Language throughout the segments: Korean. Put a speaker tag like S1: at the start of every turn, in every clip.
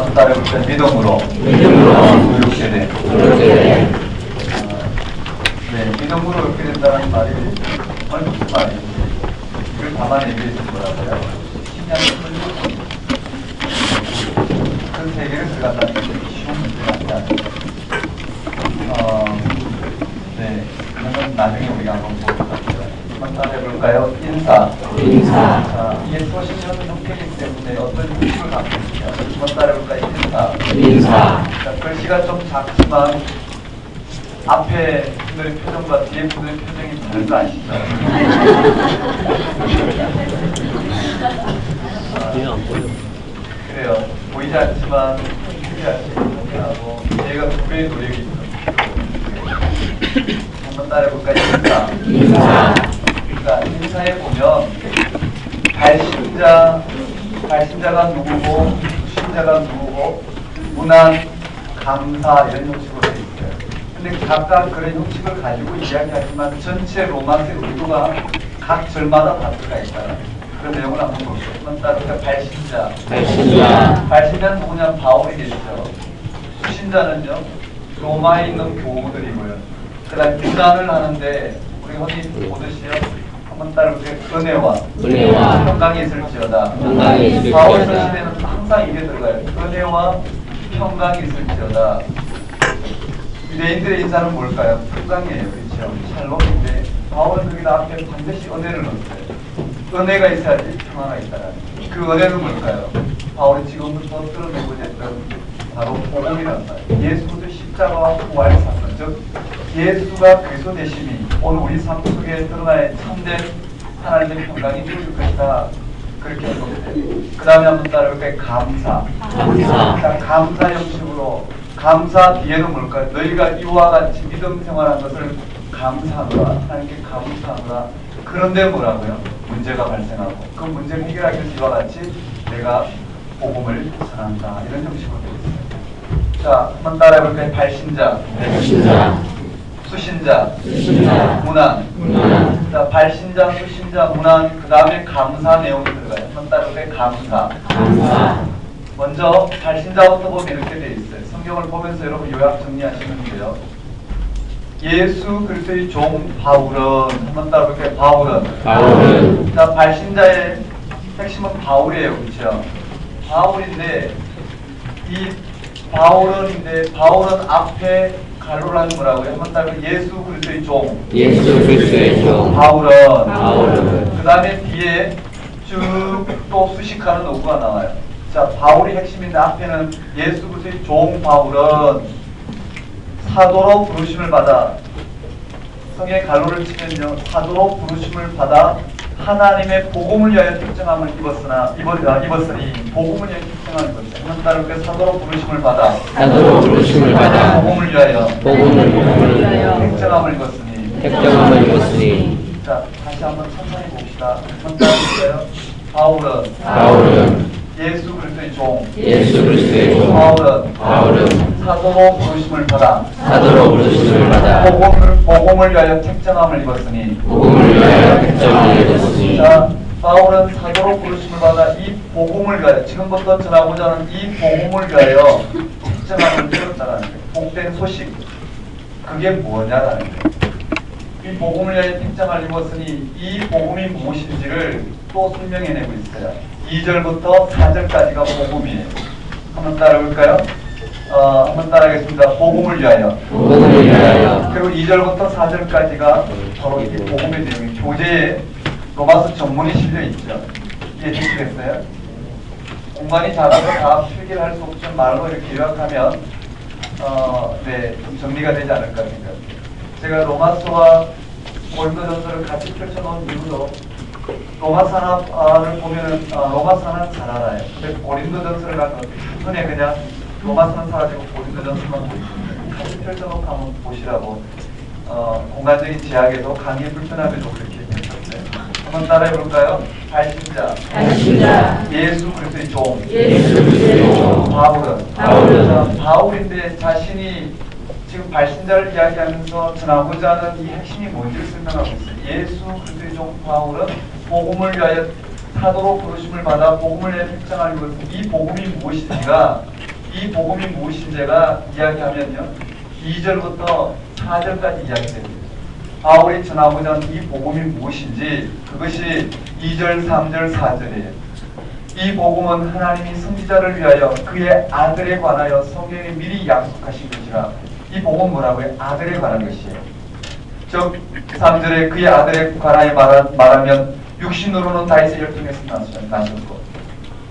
S1: 한번 따라해볼까요? 믿음으로 의롭게 돼. 네, 믿음으로 의롭게 된다는 말이 정말 무슨 말인지 이걸 담아 얘기해준 거라고요. 신약의 큰 세계를 들어간다는 게 쉬운 문제가 아니라 네, 그러면 나중에 우리가 한번 보도록 합니다. 한번 따라해볼까요? 인사. 이게 소신형은 형태이기 때문에 어떤 형식을 갖고 있냐. 한번 따라해볼까요? 인사. 자, 글씨가 좀 작지만 앞에 분들의 표정과 뒤에 분들의 표정이 다른 거 아시죠? 그래요. 보이지 않지만 특이하게 하고 얘가 두 배의 노력이 있습니다. 한번 따라해볼까요? 인사. 그러니까 인사에 보면 발신자가 누구고 수신자가 누구고 문안, 감사 이런 형식으로 되어 있어요. 근데 각각 그런 형식을 가지고 이야기하지만 전체 로마스의 의도가 각 절마다 다 들어가 있다는 그런 내용을 한번 볼게요. 한번 따라해볼까요? 발신자는 누구냐? 바울이겠죠. 수신자는요 로마에 있는 교우들이고요. 그 다음에 문안을 하는데 우리 흔히 보듯이요 한번 따라볼게요. 은혜와 평강이 있을지어다. 바울 서신에는 항상 이게 들어가요. 은혜와 평강이 있을지어다. 유대인들의 인사는 뭘까요? 평강이에요. 그렇죠? 샬롬인데 바울은 거기다 앞에 반드시 은혜를 넣었어요. 은혜가 있어야지 평화가 있다는 그 은혜는 뭘까요? 바울이 지금부터 끌어내고자 했던 바로 복음이란 말이에요. 예수 그리스도의 십자가와 부활 사건, 즉 예수가 그리스도 되심이 오늘 우리 삶 속에 드러나야 참된 하나님의 평강이 이루어질 것이다. 그렇게 한 겁니다. 그 다음에 한번 따라볼까요? 감사. 감사 형식으로 감사 뒤에는 뭘까요? 너희가 이와 같이 믿음 생활한 것을 감사하노라. 하나님께 감사하노라. 그런데 뭐라고요? 문제가 발생하고 그 문제를 해결하기 위해서 이와 같이 내가 복음을 전한다. 이런 형식으로 되어 있습니다. 자, 한번 따라해볼까요? 발신자. 수신자. 문안. 자, 발신자, 수신자, 문안. 그 다음에 감사 내용이 들어가요. 한번 따라해볼까요? 감사. 먼저 발신자부터 보면 이렇게 되어 있어요. 성경을 보면서 여러분 요약 정리하시면 돼요. 예수 그리스도의 종 바울은 한번 따라볼게요. 바울은. 자, 발신자의 핵심은 바울이에요. 그렇죠? 바울인데 이 바울은 앞에 갈로라는 뭐라고요? 한번 따라볼게요. 예수 그리스도의 종. 바울은. 그 다음에 뒤에 쭉 또 수식하는 어구가 나와요. 자, 바울이 핵심인데 앞에는 예수 그리스도의 종 바울은 사도로 부르심을 받아 성경의 갈로를 치면요 사도로 부르심을 받아 하나님의 복음을 위하여 특정함을 입었으니 복음을 위하여 특정함을 입었어요. 한번 따라볼까요? 사도로 부르심을 받아 복음을 위하여 특정함을 입었으니 자, 다시 한번 천천히 봅시다. 한번 따라볼까요? 바울은 예수 그리스도의 종 바울은 사도로 부르심을 받아 복음을 위하여 택정함을 입었으니 자, 바울은 사도로 부르심을 받아 이 복음을 위하여 지금부터 전하고자 하는 이 복음을 위하여 택정함을 입었다는 거예요. 복된 소식 그게 뭐냐라는 거예요. 이 복음을 위하여 택정함을 입었으니 이 복음이 무엇인지를 또 설명해내고 있어요. 2절부터 4절까지가 복음이에요. 한번 따라볼까요? 한번 따라하겠습니다. 복음을 위하여. 그리고 2절부터 4절까지가 바로 이 복음의 내용이 교재에 로마서 전문이 실려 있죠. 이해되시겠어요? 공간이 작아서 다 필기를 할 수 없지만 말로 이렇게 요약하면 네, 좀 정리가 되지 않을까 생각합니다. 제가 로마서와 고린도전서를 같이 펼쳐놓은 이유도 로마서를 보면은 로마서는 잘 알아요. 근데 고린도전서를 가면 눈에 그냥 로마서는 사라지고 고린도전서만 보이시면 같이 펼쳐놓고 한번 보시라고 공간적인 제약에도 강의 불편함에도 그렇게 했었어요. 한번 따라해볼까요? 발신자. 예수 그리스도의 종. 바울인데 자신이 지금 발신자를 이야기하면서 전하고자 하는 이 핵심이 뭔지를 설명하고 있어요. 예수 그리스도의 종 바울은 복음을 위하여 사도로 부르심을 받아 복음을 위하여 택정하는 것은 이 복음이 무엇인지가 이 복음이 무엇인지가 이야기하면요. 2절부터 4절까지 이야기됩니다. 바울이 전하고자 하는 이 복음이 무엇인지 그것이 2절, 3절, 4절이에요. 이 복음은 하나님이 선지자를 위하여 그의 아들에 관하여 성경에 미리 약속하신 것이라. 이 복음은 뭐라고요? 아들에 관한 것이에요. 즉 3절에 그의 아들에 관하여 말하면 육신으로는 다윗의 혈통에서 나셨고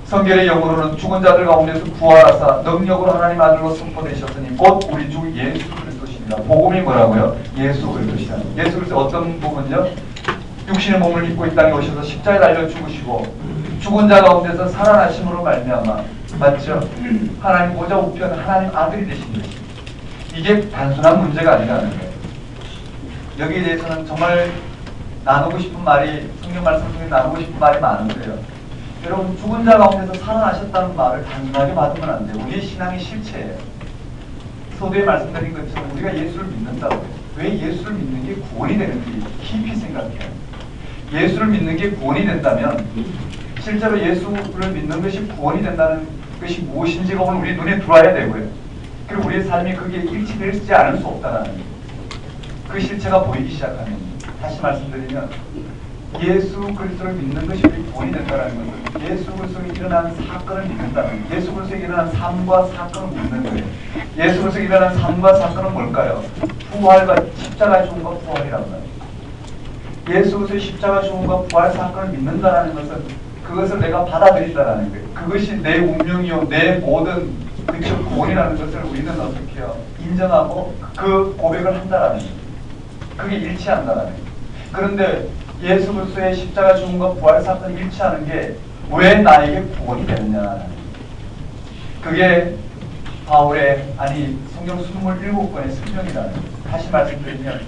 S1: 성결의 영으로는 죽은 자들 가운데서 부활하사 능력으로 하나님 아들로 선포되셨으니 곧 우리 주 예수 그리스도십니다. 복음이 뭐라고요? 예수 그리스도시다. 예수 그리스도 어떤 부분요? 육신의 몸을 입고 이 땅에 오셔서 십자가에 달려 죽으시고 죽은 자 가운데서 살아나심으로 말미암아 맞죠? 하나님 보좌 우편 하나님 아들이 되신 것입니다. 이게 단순한 문제가 아니라는 거예요. 여기에 대해서는 정말 나누고 싶은 말이 성경 말씀 중에 나누고 싶은 말이 많은데요. 여러분 죽은 자 가운데서 살아나셨다는 말을 단순하게 받으면 안 돼요. 우리의 신앙의 실체예요. 서두에 말씀드린 것처럼 우리가 예수를 믿는다고. 왜 예수를 믿는 게 구원이 되는지 깊이 생각해요. 예수를 믿는 게 구원이 된다면 실제로 예수를 믿는 것이 구원이 된다는 것이 무엇인지가 오늘 우리 눈에 들어와야 되고요. 그리고 우리의 삶이 거기에 일치되지 않을 수 없다는 그 실체가 보이기 시작하면 다시 말씀드리면 예수 그리스도를 믿는 것이 우리 구원이 된다는 것은 예수 그리스도에 일어난 사건을 믿는다는 거예요. 예수 그리스도에 일어난 삶과 사건을 믿는 거예요. 예수 그리스도에 일어난 삶과 사건은 뭘까요? 부활과 십자가 죽음과 부활이라고 합니다. 예수 그리스도의 십자가 죽음과 부활 사건을 믿는다는 것은 그것을 내가 받아들인다는 거예요. 그것이 내 운명이요 내 모든 그쵸 구원이라는 것을 우리는 어떻게 해요? 인정하고 그 고백을 한다라는 거예요. 그게 일치한다라는 거예요. 그런데 예수 그리스도의 십자가 죽음과 부활 사건이 일치하는 게 왜 나에게 구원이 되느냐. 그게 바울의 성경 27권의 설명이라는 거예요. 다시 말씀드리면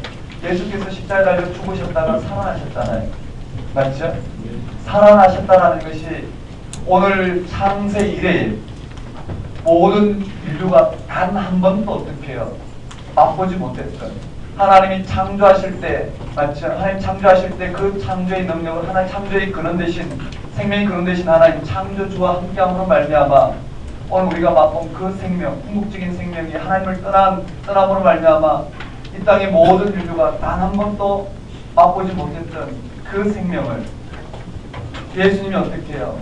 S1: 예수께서 십자가에 달려 죽으셨다가 살아나셨잖아요. 맞죠? 살아나셨다는 것이 오늘 창세 이래에 모든 인류가 단 한 번도 어떻게 해요? 맛보지 못했던 하나님이 창조하실 때 맞죠? 하나님 창조하실 때 그 창조의 능력을 하나님 창조의 근원 대신 생명의 근원 대신 하나님 창조주와 함께함으로 말미암아 오늘 우리가 맛본 그 생명 궁극적인 생명이 하나님을 떠남으로 말미암아 이 땅의 모든 인류가 단 한 번도 맛보지 못했던 그 생명을 예수님이 어떻게 해요?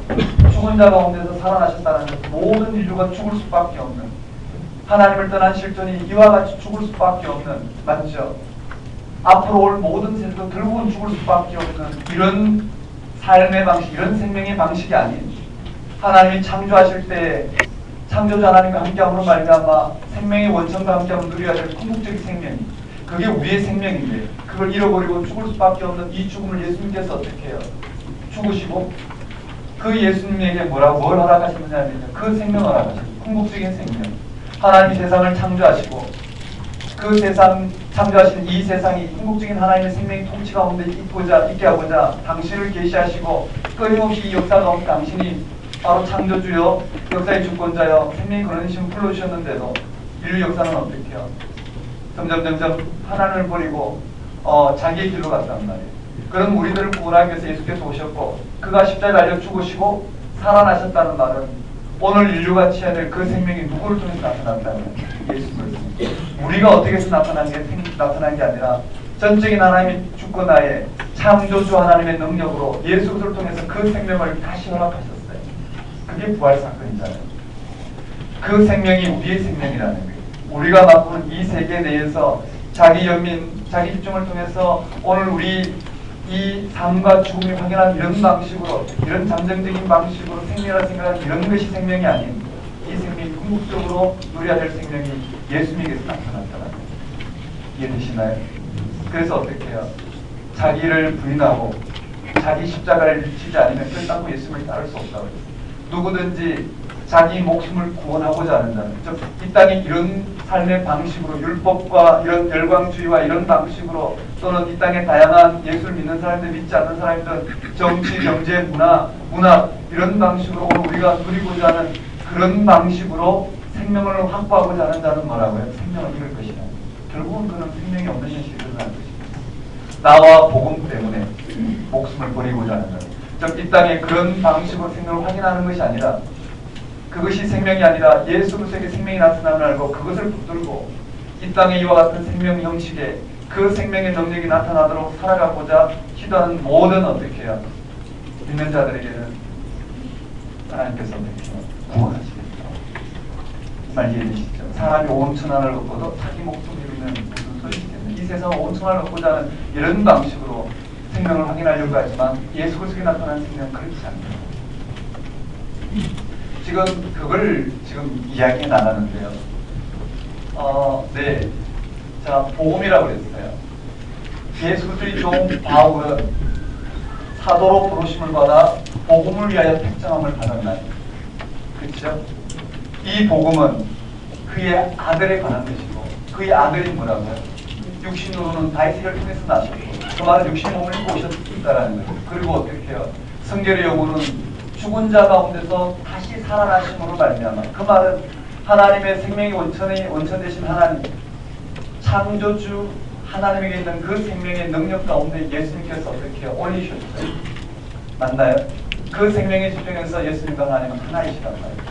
S1: 죽은 자 가운데서 살아나셨다는 것, 모든 인류가 죽을 수밖에 없는 하나님을 떠난 실존이 이와 같이 죽을 수밖에 없는 맞죠? 앞으로 올 모든 세대도 결국은 죽을 수밖에 없는 이런 삶의 방식, 이런 생명의 방식이 아닌 하나님이 창조하실 때 창조자 하나님과 함께함으로 말미암아 생명의 원천과 함께함을 누려야 될 궁극적인 생명이 그게 우리의 생명인데 그걸 잃어버리고 죽을 수밖에 없는 이 죽음을 예수님께서 어떻게 해요? 죽으시고 그 예수님에게 뭘 허락하시느냐 그 생명을 허락하시고 궁극적인 생명 하나님이 세상을 창조하시고 그 세상 창조하신 이 세상이 궁극적인 하나님의 생명의 통치 가운데 있게 하고자 당신을 계시하시고 끊임없이 이 역사 가운데 당신이 바로 창조주요 역사의 주권자여 생명의 근원이심을 불러주셨는데도 인류 역사는 어떻게 해요? 점점 하나님을 버리고 자기의 길로 갔단 말이에요. 그런 우리들을 구원하기 위해서 예수께서 오셨고 그가 십자가에 달려 죽으시고 살아나셨다는 말은 오늘 인류가 취해야 될 그 생명이 누구를 통해서 나타났다는 예수 그리스도. 우리가 어떻게 해서 나타난 게 아니라 전적인 하나님의 주권하에 창조주 하나님의 능력으로 예수 그리스도를 통해서 그 생명을 다시 허락하셨어요. 그게 부활 사건이잖아요. 그 생명이 우리의 생명이라는 거예요. 우리가 맛보는 이 세계 내에서 자기 연민, 자기 집중을 통해서 오늘 우리 이 삶과 죽음이 확연한 이런 방식으로 이런 잠정적인 방식으로 생명이라 생각하는 이런 것이 생명이 아닌 이 생명이 궁극적으로 누려야 될 생명이 예수님에게서 나타났다는 거예요. 이해되시나요? 그래서 어떻게 해요? 자기를 부인하고 자기 십자가를 지지 않으면 결단코 예수님을 따를 수 없다고 해요. 누구든지 자기 목숨을 구원하고자 한다는 즉 이 땅에 이런 삶의 방식으로 율법과 이런 열광주의와 이런 방식으로 또는 이 땅에 다양한 예수를 믿는 사람들 믿지 않는 사람들 정치, 경제, 문화 이런 방식으로 오늘 우리가 누리고자 하는 그런 방식으로 생명을 확보하고자 하는 자는 뭐라고요? 생명을 잃을 것이다. 결국은 그는 생명이 없는 현실이 일어날 것입니다. 나와 복음 때문에 목숨을 버리고자 하는 자. 즉 이 땅에 그런 방식으로 생명을 확인하는 것이 아니라 그것이 생명이 아니라 예수 그리스도에게 생명이 나타남을 알고 그것을 붙들고 이 땅에 이와 같은 생명 형식에 그 생명의 능력이 나타나도록 살아가고자 시도하는 모든 어떻게 해요? 믿는 자들에게는 하나님께서 어떻게 구원하시겠죠. 말 이해되시죠? 사람이 온 천하를 얻고도 자기 목숨을 잃으면 무슨 소리겠냐. 이 세상을 온 천하를 얻고자 하는 이런 방식으로 생명을 확인하려고 하지만 예수 그리스도에 나타난 생명은 그렇지 않아요. 지금 그걸 지금 이야기 나가는데요. 네. 자, 복음이라고 그랬어요. 예수 그리스도의 종 바울은 사도로 부르심을 받아 복음을 위하여 택정함을 받았나요? 그렇죠? 이 복음은 그의 아들에 관한 것이고 그의 아들이 뭐라고요? 육신으로는 다윗을 통해서 나셨고 그 말은 육신 몸을 입고 오셨다라는 거예요. 그리고 어떻게 해요? 성결의 여부는 죽은 자 가운데서 다시 살아나심으로 말미암아 그 말은 하나님의 생명의 원천 되신 하나님 창조주 하나님에게 있는 그 생명의 능력 가운데 예수님께서 어떻게 올리셨어요? 맞나요? 그 생명의 집중에서 예수님과 하나님은 하나이시단 말이에요.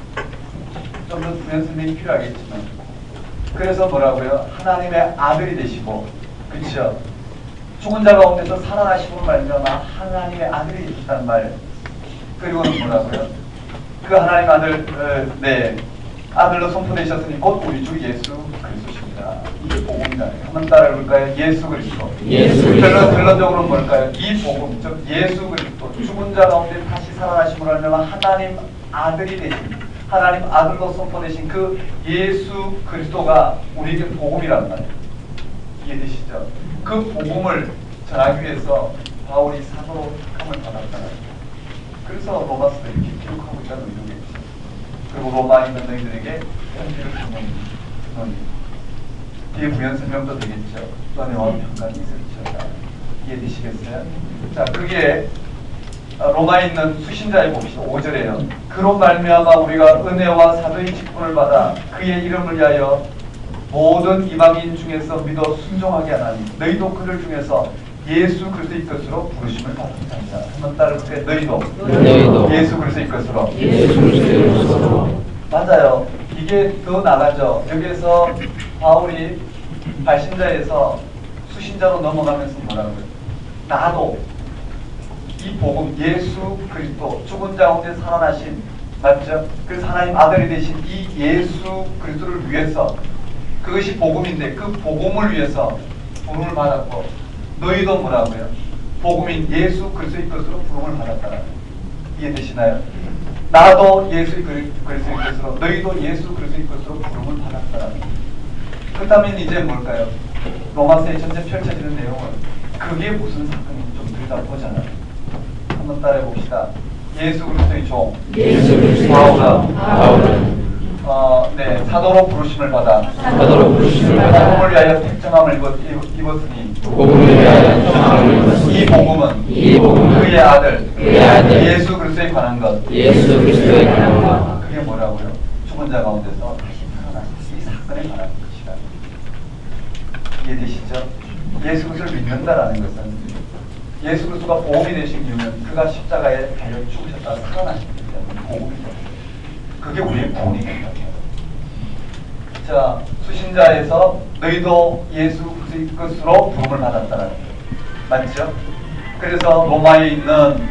S1: 좀 더 부연 설명이 필요하겠지만 그래서 뭐라고요? 하나님의 아들이 되시고 그렇죠? 죽은 자 가운데서 살아나심으로 말미암아 하나님의 아들이 되셨다는 말. 그리고는 뭐라고요? 그 하나님 아들 네 아들로 선포되셨으니 곧 우리 주 예수 그리스도십니다. 이게 복음이다. 한번 따라해볼까요? 예수 그리스도. 결론적으로 뭘까요? 이 복음, 즉 예수 그리스도 죽은 자 가운데 다시 살아나심으로 하면 하나님 아들이 되신 하나님 아들로 선포되신 그 예수 그리스도가 우리에게 복음이란 말이에요. 이해되시죠? 그 복음을 전하기 위해서 바울이 사도로 택함을 받았잖아요. 그래서 로마서도 이렇게 기록하고 있다는 의도겠죠. 그리고 로마에 있는 너희들에게 편지를 주는 뒤에 부연 설명도 되겠죠. 은혜와 평강이 있을지어다. 이해되시겠어요? 자, 그게 로마에 있는 수신자에 봅시다. 5절에요. 그로 말미암아 우리가 은혜와 사도의 직분을 받아 그의 이름을 위하여 모든 이방인 중에서 믿어 순종하게 하나니 너희도 그들 중에서 예수 그리스도의 것으로 부르심을 받았습니다. 한번 따라해보세요. 너희도 예수 그리스도의 것으로. 맞아요. 이게 더 나가죠. 여기에서 바울이 발신자에서 수신자로 넘어가면서 뭐라고요? 나도 이 복음 예수 그리스도 죽은 자 가운데 살아나신 맞죠? 그래서 하나님 아들이 되신 이 예수 그리스도를 위해서 그것이 복음인데 그 복음을 위해서 부름을 받았고 너희도 뭐라고요? 복음인 예수 그리스도의 것으로 부름을 받았다는 이해되시나요? 나도 예수 그리스도의 것으로 너희도 예수 그리스도의 것으로 부름을 받았다는 그렇다면 이제 뭘까요? 로마서의 전체 펼쳐지는 내용은 그게 무슨 사건인지 좀 들여다보잖아요. 한번 따라해 봅시다. 예수 그리스도의 종 바울은 네, 사도로 부르심을 받아 복음을 위하여 택정함을 입었으니 이 복음은 그의 아들 예수 그리스도에 관한 것. 그게 뭐라고요? 죽은 자 가운데서 다시 살아나신 이 사건에 관한 것이다. 이해되시죠? 예수 그리스도를 믿는다라는 것은 예수 그리스도가 복음이 되신 이유는 그가 십자가에 달려 죽으셨다 살아나셨기 때문에 복음이다. 그게 우리의 구원이겠다. 자, 수신자에서 너희도 예수 그리스도의 것으로 부름을 받았다는 거예요. 맞죠? 그래서 로마에 있는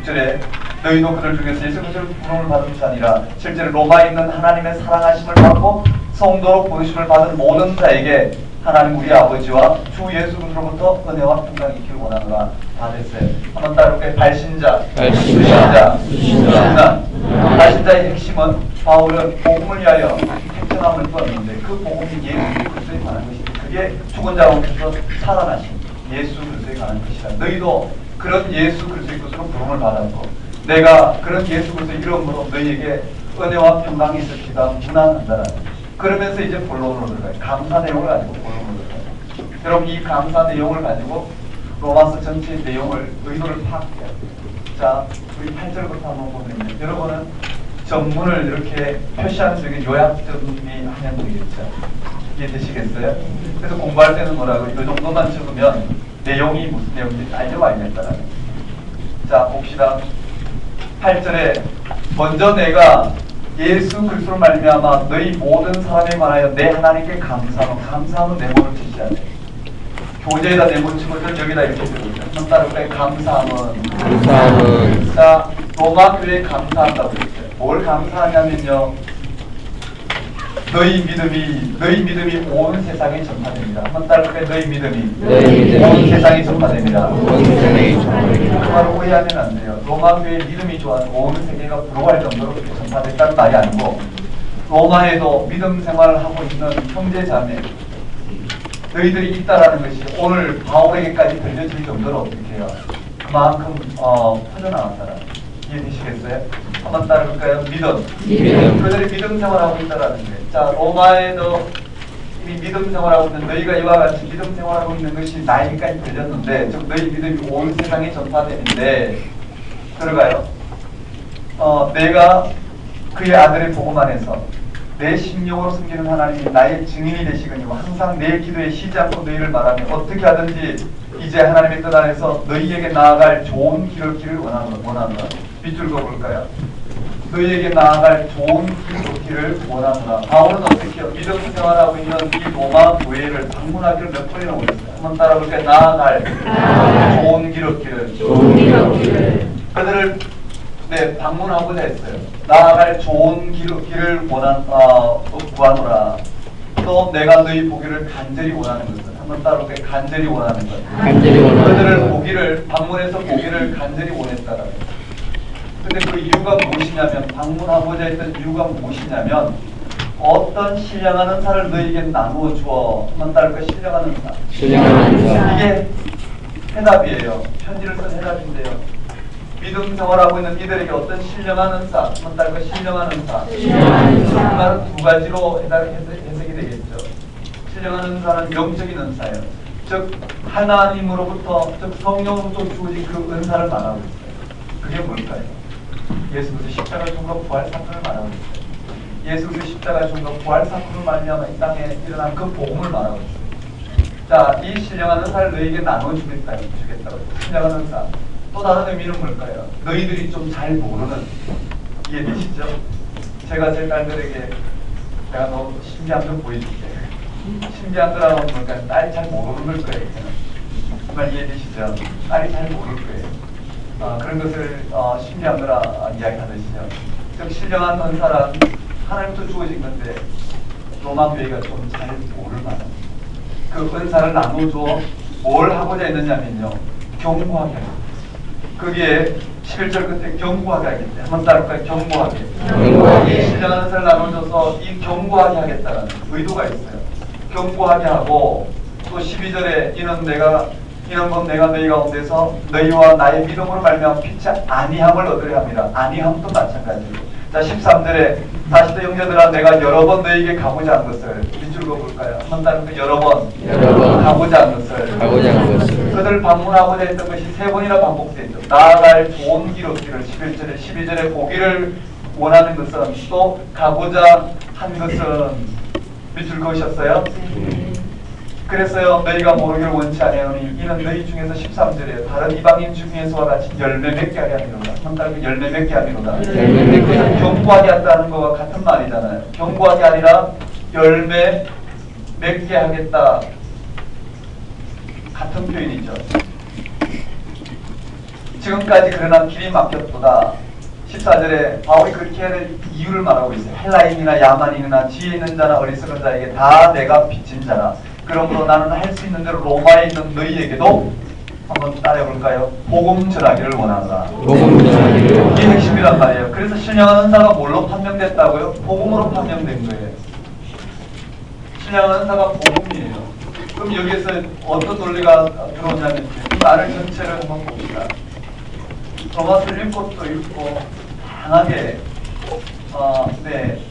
S1: 6절에 너희도 그들 중에서 예수 그리스도의 부름을 받은 것이 아니라 실제로 로마에 있는 하나님의 사랑하심을 받고 성도로 부르심을 받은 모든 자에게 하나님 우리 아버지와 주 예수 그리스도로부터 은혜와 평강이 있기를 원하노라. 다 됐어요. 한번 따라볼게요. 발신자, 수신자. 발신자의 핵심은 바울은 복음을 위하여 택정함을 입었는데 그 복음이 예수 그리스도에 관한 것이고 그게 죽은 자 가운데서 살아나신 예수 그리스도에 관한 것이다. 너희도 그런 예수 그리스도의 것으로 부름을 받았고 내가 그런 예수 그리스도의 이름으로 너희에게 은혜와 평강이 있을지가 문안한다라는 거예요. 그러면서 이제 본론으로 들어가요. 감사 내용을 가지고 본론으로 들어가요. 여러분 이 감사 내용을 가지고 로마서 전체의 내용을 의도를 파악해요. 자, 우리 8절부터 한번 보면 여러분은 전문을 이렇게 표시하는 중에 요약점이 하면 되겠죠. 이해되시겠어요? 그래서 공부할 때는 뭐라고 이 정도만 적으면 내용이 무슨 내용인지 알려와야겠다라는 거예요. 자, 봅시다. 8절에 먼저 내가 예수 그리스도로 말미암아 너희 모든 사람에 관하여 내 하나님께 감사함은 네모를 치지 않아요. 교재에다 네모 치고 여기다 이렇게 들어오죠. 한번 따라볼까요? 감사함은. 자, 로마 교회에 감사한다고 했어요. 뭘 감사하냐면요, 너희 믿음이 온 세상에 전파됩니다. 한번 따라볼까요? 너희 믿음이 온 세상에 전파됩니다. 그 말을 오해하면 안 돼요. 로마 교회 믿음이 좋아서 온 세계가 부러워할 정도로 그렇게 전파됐다는 말이 아니고, 로마에도 믿음 생활을 하고 있는 형제자매 너희들이 있다라는 것이 오늘 바울에게까지 들려질 정도로 어떻게 해요? 그만큼 퍼져나갔다라. 이해되시겠어요? 한번 따라볼까요? 믿음. 그들이 믿음 생활하고 있다라는 거예요. 자, 로마에도 이미 믿음 생활하고 있는 너희가 이와 같이 믿음 생활하고 있는 것이 나에게까지 들렸는데, 즉 너희 믿음이 온 세상에 전파되는데, 들어가요. 내가 그의 아들의 복음 안에서 내 심령으로 섬기는 하나님이 나의 증인이 되시거니와 항상 내 기도에 쉬지 않고 너희를 말하며 어떻게 하든지 이제 하나님의 뜻 안에서 너희에게 나아갈 좋은 길을 원하노라. 밑줄 그어볼까요? 너희에게 나아갈 좋은 길을 원하노라. 바울은 어떻게 해요? 믿음 생활하고 있는 이 로마 교회를 방문하기를 몇 번이나 원했어요. 한번 따라볼까요? 나아갈 좋은 길을. 그들을 방문하고자 했어요. 나아갈 좋은 길을 구하노라. 또 내가 너희 보기를 간절히 원하는 것은, 한번 따라볼까요? 간절히 원하는 것. 그들을 방문해서 보기를 간절히 원했다라고. 근데 그 이유가 무엇이냐면, 방문하고자 했던 이유가 무엇이냐면, 어떤 신령하는 사를 너희에게 나누어 주어. 한번 따라볼까요? 신령하는 사. 이게 해답이에요. 편지를 쓴 해답인데요. 믿음 생활하고 있는 이들에게 어떤 신령하는 사, 한번 따를까? 신령하는 사. 그 말은 두 가지로 해석이 되겠죠. 신령하는 사는 영적인 은사예요. 즉 하나님으로부터, 즉 성령으로부터 주어진 그 은사를 말하고 있어요. 그게 뭘까요? 예수 그리스도 십자가 죽음과 부활 사건을 말하고 있어요. 예수 그리스도 십자가 죽음과 부활 사건을 말미암아 이 땅에 일어난 그 복음을 말하고 있어요. 자, 이 신령한 은사를 너희에게 나눠주겠다고. 신령한 은사. 또 다른 의미는 뭘까요? 너희들이 좀 잘 모르는, 이해되시죠? 제가 제 딸들에게 내가 너 신기한 거 보여줄게. 신기한 거라고 하면 뭘까요? 딸이 잘 모르는 걸 거예요. 정말 이해되시죠? 딸이 잘 모를 거예요. 그런 것을 신기한 거라 이야기하듯이요. 즉 신령한 은사란 하나님부터 주어진 건데 로마 교회가 좀 잘 모를 만한 그 은사를 나눠줘 뭘 하고자 했느냐면요, 경고하게 합니다. 거기에 11절 끝에 경고하게 하겠다. 한번 따라볼까요? 경고하게. 신령한 은사를 나눠줘서 이 경고하게 하겠다는 의도가 있어요. 경고하게 하고, 또 12절에 이는 내가 너희 가운데서 너희와 나의 믿음으로 말미암아 피치 아니함을 얻으려 합니다. 아니함도 마찬가지고. 자, 13절에 다시 또 형제들아 내가 여러 번 너희에게 가고자 한 것을, 밑줄 그어볼까요? 한번 따르면 여러 번 가고자 한 것을. 그들 방문하고자 했던 것이 3번이나 반복되죠. 나아갈 좋은 길 얻기를 11절에, 12절에 보기를 원하는 것은, 또 가고자 한 것은, 밑줄 그으셨어요? 그래서요, 너희가 모르기를 원치 아니하노니 이는 너희 중에서 13절에 다른 이방인 중에서와 같이 열매 맺게 하려 함이로다. 한다면 열매 맺게 함이로다. 그래서 경고하게 한다는 것과 같은 말이잖아요. 경고하게 아니라 열매 맺게 하겠다, 같은 표현이죠. 지금까지 그러나 길이 막혔도다. 14절에 바울이 그렇게 해야 될 이유를 말하고 있어요. 헬라인이나 야만인이나 지혜 있는 자나 어리석은 자에게 다 내가 빚진 자라. 그러므로 나는 할 수 있는 대로 로마에 있는 너희에게도, 한번 따라해볼까요? 복음 전하기를 원한다. 이게 핵심이란 말이에요. 그래서 신령한 은사가 뭘로 판명됐다고요? 복음으로 판명된 거예요. 신령한 은사가 복음이에요. 그럼 여기에서 어떤 논리가 들어오냐면, 이 말을 전체를 한번 봅시다. 로마서를 읽고 또 읽고 다양하게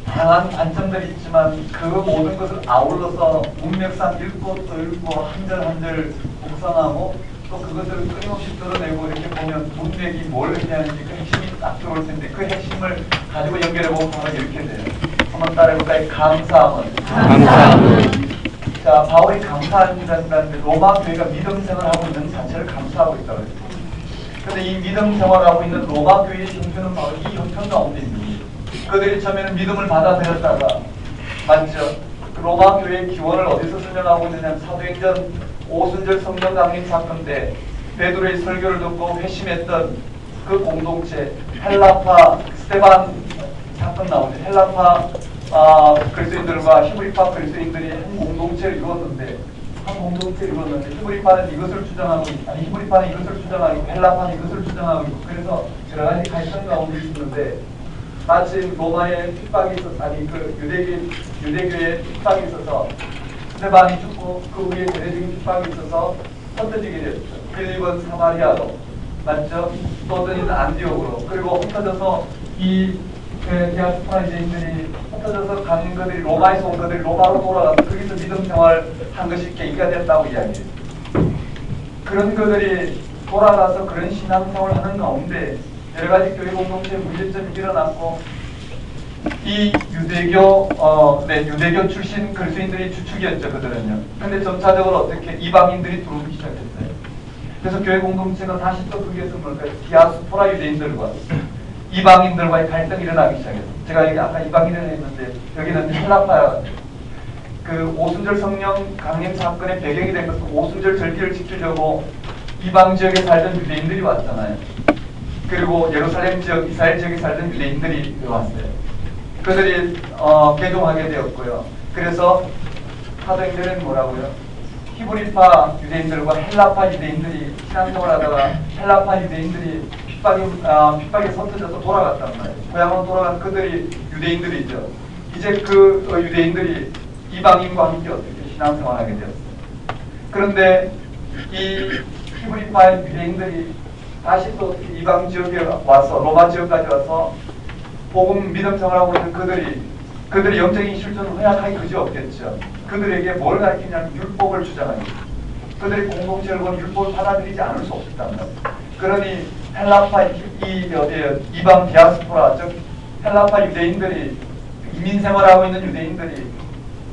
S1: 다양한 관점들이 있지만 그 모든 것을 아울러서 문맥상 읽고 또 읽고 한 절 한 절 묵상하고 또 그것을 끊임없이 드러내고 이렇게 보면 문맥이 뭘 의미하는지 그 핵심이 딱 들어올 텐데, 그 핵심을 가지고 연결해보면 바로 이렇게 돼요. 한번 따라해볼까요? 감사함은. 자, 바울이 감사한다는데 로마 교회가 믿음 생활하고 있는 자체를 감사하고 있다고 했어요. 근데 이 믿음 생활하고 있는 로마 교회의 형편은 바로 이 형편 가운데 있는 거예요. 그들이 처음에는 믿음을 받아들였다가 맞죠? 로마 교회의 기원을 어디서 설명하고 있느냐면 사도행전 오순절 성령 강림 사건 때 베드로의 설교를 듣고 회심했던 그 공동체 헬라파 스테반 사건 나오죠. 헬라파 그리스도인들과 히브리파 그리스도인들이 한 공동체를 이루었는데 히브리파는 이것을 주장하고 아니 히브리파는 이것을 주장하고 있고 헬라파는 이것을 주장하고 있고 그래서 여러 가지 갈등 가운데 있었는데 마침 로마의 핍박이 있어서 아니 그 유대교의 핍박이 있어서 스테반이 죽고 그 위에 대대적인 핍박이 있어서 흩어지게 됐죠. 빌립은 사마리아로 맞죠? 또 어떤 이는 안디옥으로 그리고 흩어져서 이 디아스포라 유대인들이 흩어져서 간 것들이 로마에서 온 것들이 로마로 돌아가서 거기서 믿음 생활한 것이 계기가 됐다고 이야기해요. 그런 것들이 돌아가서 그런 신앙생활을 하는 가운데 여러 가지 교회 공동체에 문제점이 일어났고 이 유대교 출신 그리스도인들이 주축이었죠. 그들은요. 근데 점차적으로 어떻게 이방인들이 들어오기 시작했어요. 그래서 교회 공동체가 다시 또 거기에서 뭘까요? 디아스포라 유대인들과 이방인들과의 갈등이 일어나기 시작했어요. 제가 여기 아까 이방인이라고 했는데 여기는 헬라파 그 오순절 성령 강림 사건의 배경이 된 것은 오순절 절기를 지키려고 이방 지역에 살던 유대인들이 왔잖아요. 그리고 예루살렘 지역, 이스라엘 지역에 살던 유대인들이 왔어요. 그들이 개종하게 되었고요. 그래서 사도행전은 뭐라고요? 히브리파 유대인들과 헬라파 유대인들이 신앙생활하다가 헬라파 유대인들이 핍박에 흩어져서 돌아갔단 말이에요. 고향으로 돌아간 그들이 유대인들이죠. 이제 그 유대인들이 이방인과 함께 어떻게 신앙생활하게 되었어요. 그런데 이 히브리파 유대인들이 다시 또 이방 지역에 와서 로마 지역까지 와서 복음 믿음 생활하고 있는 그들의 영적인 실존을 허약하기 그지없겠죠. 그들에게 뭘 가르치냐면 율법을 주장하는 그들의 공동체를 보면 율법을 받아들이지 않을 수 없었단 말이에요. 그러니 헬라파 이방 디아스포라 즉 헬라파 유대인들이 이민 생활하고 있는 유대인들이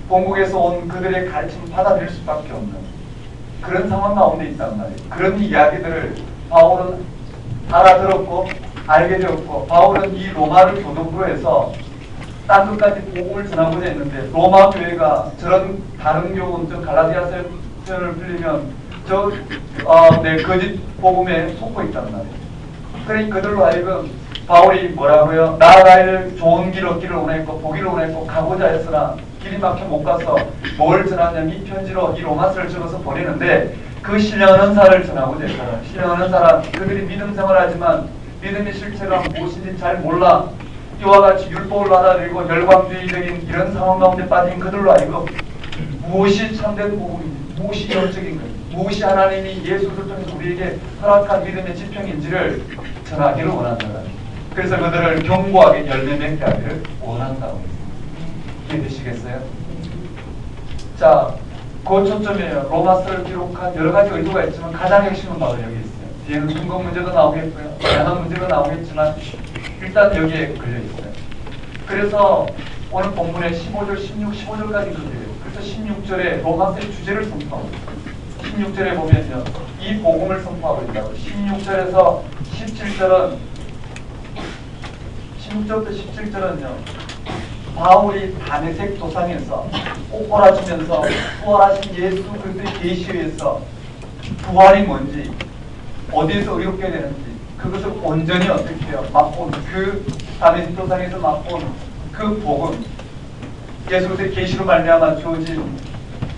S1: 본국에서 온 그들의 가르침을 받아들일 수밖에 없는 그런 상황 가운데 있단 말이에요. 그런 이야기들을 바울은 알아들었고 알게 되었고 바울은 이 로마를 교독으로 해서 딴 것까지 복음을 전하고자 했는데 로마 교회가 저런 다른 교훈 즉 갈라디아서 표현을 빌리면 거짓 복음에 속고 있단 말이에요. 그러니 그들로 하여금 바울이 뭐라고요? 나아갈 좋은 길 얻기를 원했고 보기를 원했고 가고자 했으나 길이 막혀 못 가서 뭘 전하냐면 이 편지로 이 로마서를 적어서 보내는데 그 신령한 은사를 전하고자 했잖아요. 신령한 은사란 그들이 믿음 생활하지만 믿음의 실체가 무엇인지 잘 몰라 이와 같이 율법을 받아들이고 열광주의적인 이런 상황 가운데 빠진 그들로 하여금 무엇이 참된 복음인지 무엇이 영적인 것 무엇이 하나님이 예수를 통해서 우리에게 허락한 믿음의 지평인지를 전하기를 원한다. 그래서 그들을 견고하게 열매 맺게 하기를 원한다고 했습니다. 이해되시겠어요? 자, 그 초점이에요. 로마서를 기록한 여러 가지 의도가 있지만 가장 핵심은 바로 여기 있어요. 뒤에는 선거 문제도 나오겠고요. 다양한 문제가 나오겠지만 일단 여기에 걸려 있어요. 그래서 오늘 본문에 15절, 15절까지 걸려요. 그래서 16절에 로마서의 주제를 선포하고 있어요. 16절에 보면요. 이 복음을 선포하고 있다고. 16절에서 17절은 16절부터 17절은요. 바울이 다메섹 도상에서 꼬꼬라지면서 부활하신 예수 그리스도의 계시에서 부활이 뭔지 어디에서 의롭게 되는지 그것을 온전히 어떻게 해요? 맛본 그 다메섹 도상에서 맛본 그 복음 예수 그리스도의 계시로 말미암아 주어진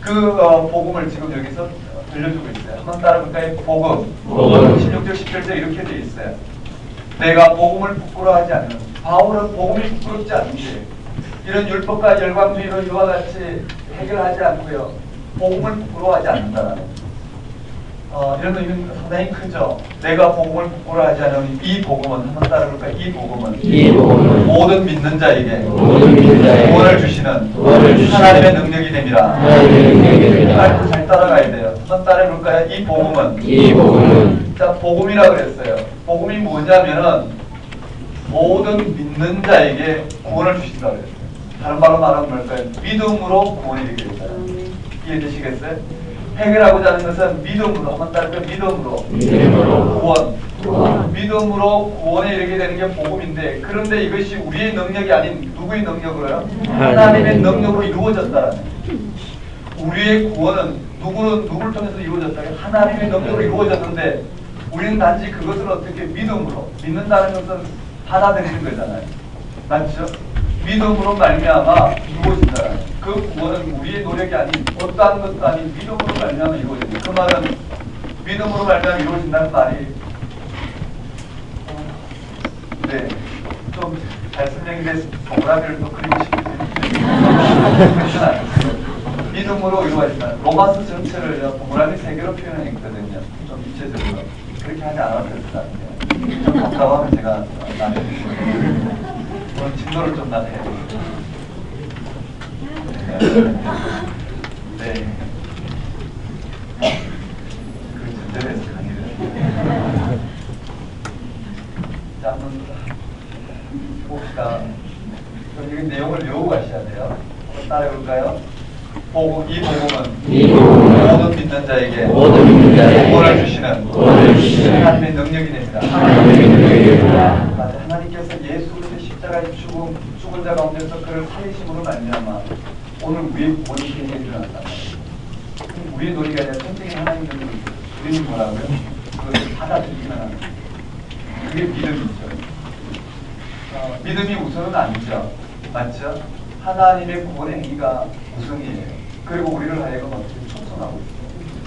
S1: 그 복음을 지금 여기서 들려주고 있어요. 한번 따라볼까요? 복음 16절 17절 이렇게 되어 있어요. 내가 복음을 부끄러워하지 않는 바울은 복음이 부끄럽지 않은데 이런 율법과 열광주의로 이와 같이 해결하지 않고요. 복음을 부끄러워하지 않는다라는 이런 의미는 상당히 크죠. 내가 복음을 부끄러워하지 않으니 이 복음은 한번 따라볼까요? 이 복음은 모든 믿는 자에게 구원을 주시는 하나님의 능력이 됩니다. 잘 따라가야 돼요. 한번 따라해볼까요? 이 복음은 자, 복음이라고 그랬어요. 복음이 뭐냐면은 모든 믿는 자에게 구원을 주신다고 그랬어요. 다른 말로 말하면 뭘까요? 믿음으로 구원이 되게 된다. 이해되시겠어요? 해결하고자 하는 것은 믿음으로, 한번 따르면 믿음으로 구원. 믿음으로 구원에 이르게 되는 게 복음인데, 그런데 이것이 우리의 능력이 아닌 누구의 능력으로요? 하나님의 능력으로 이루어졌다라는 거예요. 우리의 구원은 누구를 통해서 이루어졌다? 하나님의 능력으로 이루어졌는데, 우리는 단지 그것을 어떻게 믿음으로, 믿는다는 것은 받아들이는 거잖아요. 맞죠? 믿음으로 말미암아 이루어진다. 그 구원은 우리의 노력이 아닌, 어떠한 것도 아닌 믿음으로 말미암아 이루어진다. 그 말은 믿음으로 말미암아 이루어진다는 말이 네, 좀 말씀드린데 동그라미를 또 그리고 싶으시죠? 믿음으로 이루어진다. 로마서 전체를 동그라미 3개로 표현했거든요. 좀 입체적으로. 그렇게 하지 않아도 될 것 같아요. 좀 가까워하면 제가 나눠주시면 오늘 진도를 좀 낮춰야 돼요. 네. 그 전제에서 강의를. 자, 한번 봅시다. 그럼 여기 내용을 외우고 가셔야 돼요. 한번 따라해볼까요? 이 복음은 모든 믿는 자에게 구원을 주시는 하나님의 능력이 됩니다. 맞아. 하나님께서 예수 그리스도의 십자가의 죽은 자 가운데서 그를 살리심으로 말미암아 오늘 우리의 구원이 되게 일어났단 말이에요. 우리의 노력이 아니라 선생님 하나님의 능력이 우리는 뭐라고요? 그것을 받아들이기만 하는 거예요. 그게 믿음이죠. 믿음이 우선은 아니죠. 맞죠? 하나님의 구원의 행위가 우선이에요. 그리고 우리를 하여금 어떻게 촉성하고 있어요.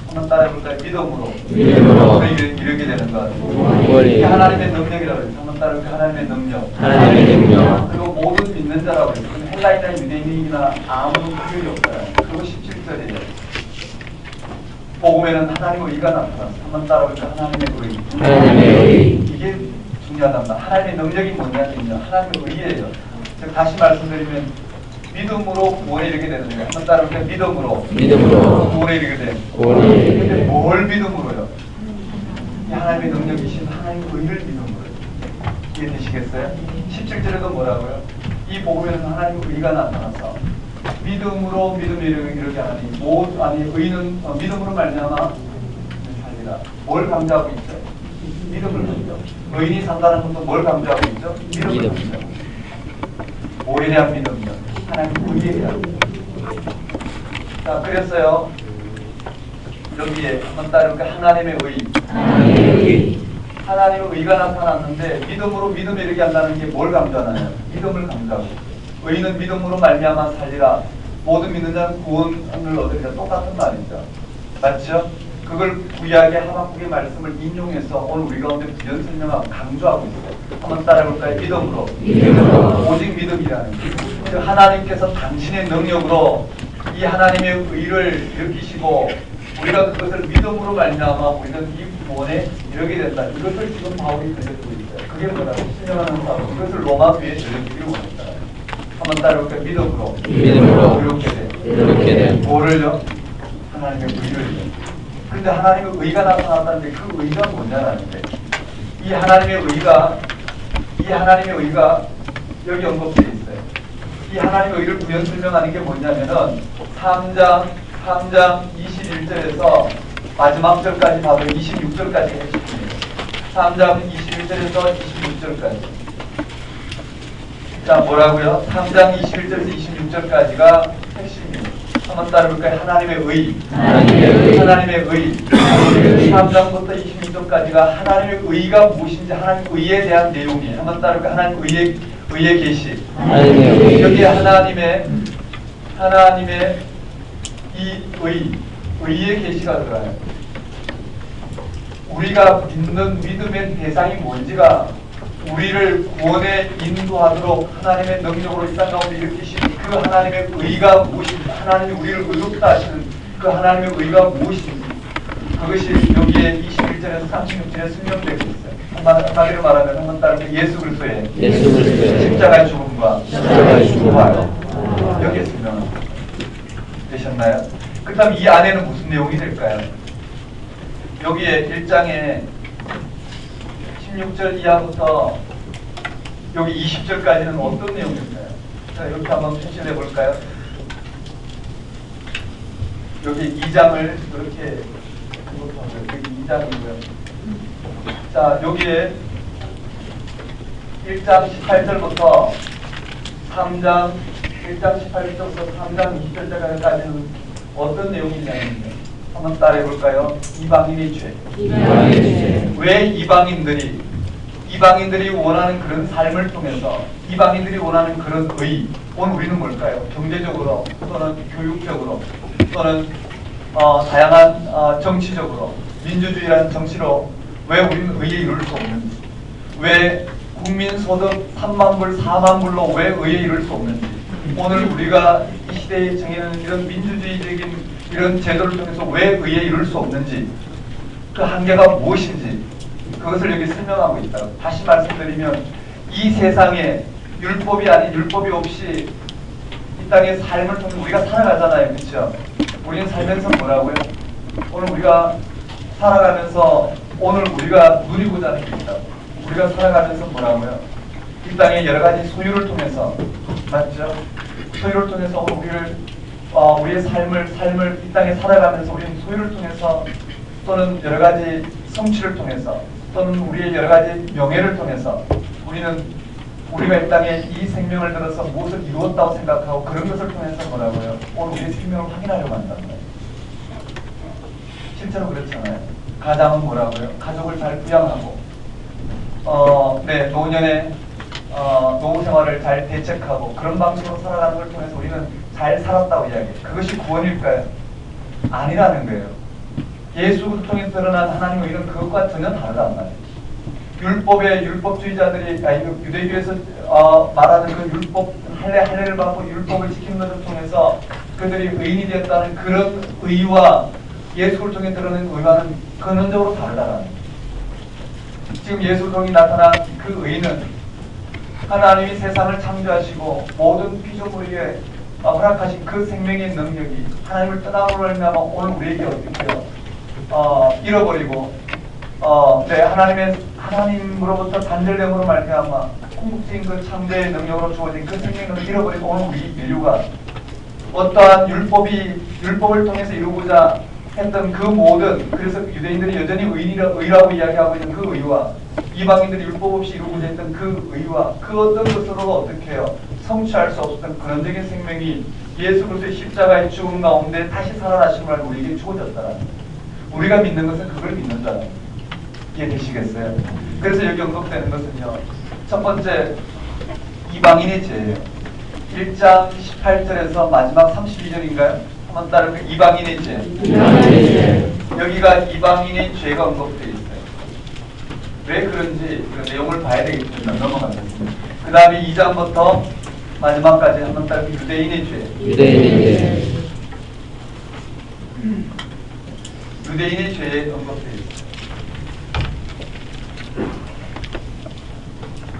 S1: 한번 따라해볼까요? 믿음으로 이르게 되는 것. 이게 하나님의 능력이라고 해요. 한번 따라해볼까요? 하나님의 능력. 그리고 모든 믿는 자라고 해요. 그건 헬라인이나 유대인이나 아무런 구별이 없어요. 그리고 17절이에요. 복음에는 하나님의 의가 나타났어요. 한번 따라해볼까요? 하나님의 의. 이게 중요하단 말이에요. 하나님의 능력이 뭐냐면요. 하나님의 의예요. 제가 다시 말씀드리면 믿음으로 구원에 이르게 되는 거예요. 한번 따라볼까요? 믿음으로 구원에 이르게 되는 거예요. 근데 뭘 믿음으로요? 하나님의 능력이신 하나님의 의를 믿음으로요. 이해되시겠어요? 17절에도 뭐라고요? 이 복음에는 하나님의 의가 나타나서 믿음으로 믿음에 이르게 하니 의는 믿음으로 말미암아 살리라. 뭘 강조하고 있죠? 믿음을 강조. 의인이 산다는 것도 뭘 강조하고 있죠? 믿음을 강조하고 있죠. 뭐에 대한 믿음이요? 하나님 의에 대한 믿음. 자, 그랬어요. 여기에 한번 따르니까 하나님의 의. 하나님의 의가 나타났는데 믿음으로 믿음에 이르게 한다는 게 뭘 강조하나요? 믿음을 강조하고. 의는 믿음으로 말미암아 살리라. 모든 믿는 자는 구원을 얻으리라. 똑같은 말이죠. 맞죠? 그걸 구약의 하박국의 말씀을 인용해서 오늘 우리 가운데 부연 설명하고 강조하고 있어요. 한번 따라해볼까요? 믿음으로. 오직 믿음이라는 거예요. 하나님께서 당신의 능력으로 이 하나님의 의를 일으키시고 우리가 그것을 믿음으로 말미암아 우리는 이 구원에 이르게 된다. 이것을 지금 바울이 들려주고 있어요. 그게 뭐라고? 신령하는 바울. 이것을 로마서에 들려주기를 원했다. 한번 따라해볼까요? 믿음으로. 이렇게 돼. 뭐를요? 하나님의 의를요. 근데 하나님의 의가 나타났다는데 그 의가 뭐냐라는데 이 하나님의 의가 여기 언급되어 있어요. 이 하나님의 의를 부연 설명하는 게 뭐냐면은 3장 21절에서 마지막 절까지 봐도 26절까지 핵심이에요. 3장 21절에서 26절까지. 자, 뭐라고요? 3장 21절에서 26절까지가 핵심이에요. 한번 따라볼까요? 하나님의 의. 3장부터 26절까지가 하나님의 의가 무엇인지 하나님의 의에 대한 내용이에요. 한번 따라볼까요? 하나님의 의의 계시. 여기 하나님의 이 의의 계시가 들어가요. 우리가 믿는 믿음의 대상이 뭔지가 우리를 구원에 인도하도록 하나님의 능력으로 이 땅 가운데 일으키신 그 하나님의 의가 무엇인지, 하나님이 우리를 의롭다 하시는 그 하나님의 의가 무엇인지, 그것이 여기에 21절에서 36절에 설명되고 있어요. 한마디로 말하면 한번 따르면 예수 그리스도의 십자가의 죽음과 부활. 여기에 설명은 되셨나요? 그 다음 이 안에는 무슨 내용이 될까요? 여기에 1장에 16절 이하부터 여기 20절까지는 어떤 내용일까요? 자, 이렇게 한번 표시해 볼까요? 여기 2장을 이렇게 여기 2장이고요. 자, 여기에 1장 18절부터 3장 1장 18절부터 3장 20절까지는 어떤 내용이냐면 한번 따라해 볼까요? 이방인의 죄. 왜 이방인들이 원하는 그런 삶을 통해서 이방인들이 원하는 그런 의, 오늘 우리는 뭘까요? 경제적으로 또는 교육적으로 또는 다양한 정치적으로 민주주의라는 정치로 왜 우리는 의에 이룰 수 없는지, 왜 국민소득 3만 불, 4만 불로 왜 의에 이룰 수 없는지, 오늘 우리가 이 시대에 정해놓은 이런 민주주의적인 이런 제도를 통해서 왜 의에 이룰 수 없는지, 그 한계가 무엇인지 그것을 여기 설명하고 있다. 다시 말씀드리면 이 세상에 율법이 아닌 율법이 없이 이 땅의 삶을 통해 우리가 살아가잖아요. 그렇죠? 우리는 살면서 뭐라고요? 오늘 우리가 살아가면서 오늘 우리가 누리고자 하는 게 있다. 우리가 살아가면서 뭐라고요? 이 땅의 여러 가지 소유를 통해서, 맞죠? 소유를 통해서 우리의 삶을 이 땅에 살아가면서 우리는 소유를 통해서 또는 여러 가지 성취를 통해서 또는 우리의 여러 가지 명예를 통해서 우리는 우리가 이 땅에 이 생명을 들어서 무엇을 이루었다고 생각하고 그런 것을 통해서 뭐라고요? 오늘 우리의 생명을 확인하려고 한다는 거예요. 실제로 그렇잖아요. 가장은 뭐라고요? 가족을 잘 부양하고 노년에 노후 생활을 잘 대책하고 그런 방식으로 살아가는 걸 통해서 우리는 잘 살았다고 이야기해요. 그것이 구원일까요? 아니라는 거예요. 예수를 통해 드러난 하나님의 의는 그것과 전혀 다르단 말이에요. 율법주의자들이 유대교에서 말하는 그 율법 할례를 받고 율법을 지키는 것을 통해서 그들이 의인이 되었다는 그런 의와 예수를 통해 드러낸 의와는 근원적으로 다르다는 거예요. 지금 예수를 통해 나타난 그 의는 하나님이 세상을 창조하시고 모든 피조물에게 허락하신 그 생명의 능력이 하나님을 떠나므로 말미암아 오늘 우리에게 어떻게요? 잃어버리고 하나님으로부터 단절됨으로 말미암아 궁극적인 그 창조의 능력으로 주어진 그 생명을 잃어버리고 오늘 우리 인류가 어떠한 율법을 통해서 이루고자 했던 그 모든, 그래서 유대인들이 여전히 의라고 이야기하고 있는 그 의와 이방인들이 율법 없이 이루고자 했던 그 의와 그 어떤 것으로 어떻게 해요? 성취할 수 없었던 근원적인 생명이 예수 그리스도의 십자가의 죽음 가운데 다시 살아나심을 알고 우리에게 주어졌다는 거예요. 우리가 믿는 것은 그걸 믿는다는 거예요. 이해되시겠어요? 그래서 여기 언급되는 것은요, 첫 번째 이방인의 죄예요. 1장 18절에서 마지막 32절인가요? 한번 따르고 이방인의 죄. 여기가 이방인의 죄가 언급되어 있어요. 왜 그런지 그 내용을 봐야 되겠지만 넘어가겠습니다. 그 다음에 2장부터 마지막까지 한번 따르고 유대인의 죄. 유대인의 죄에 언급되어 있어요.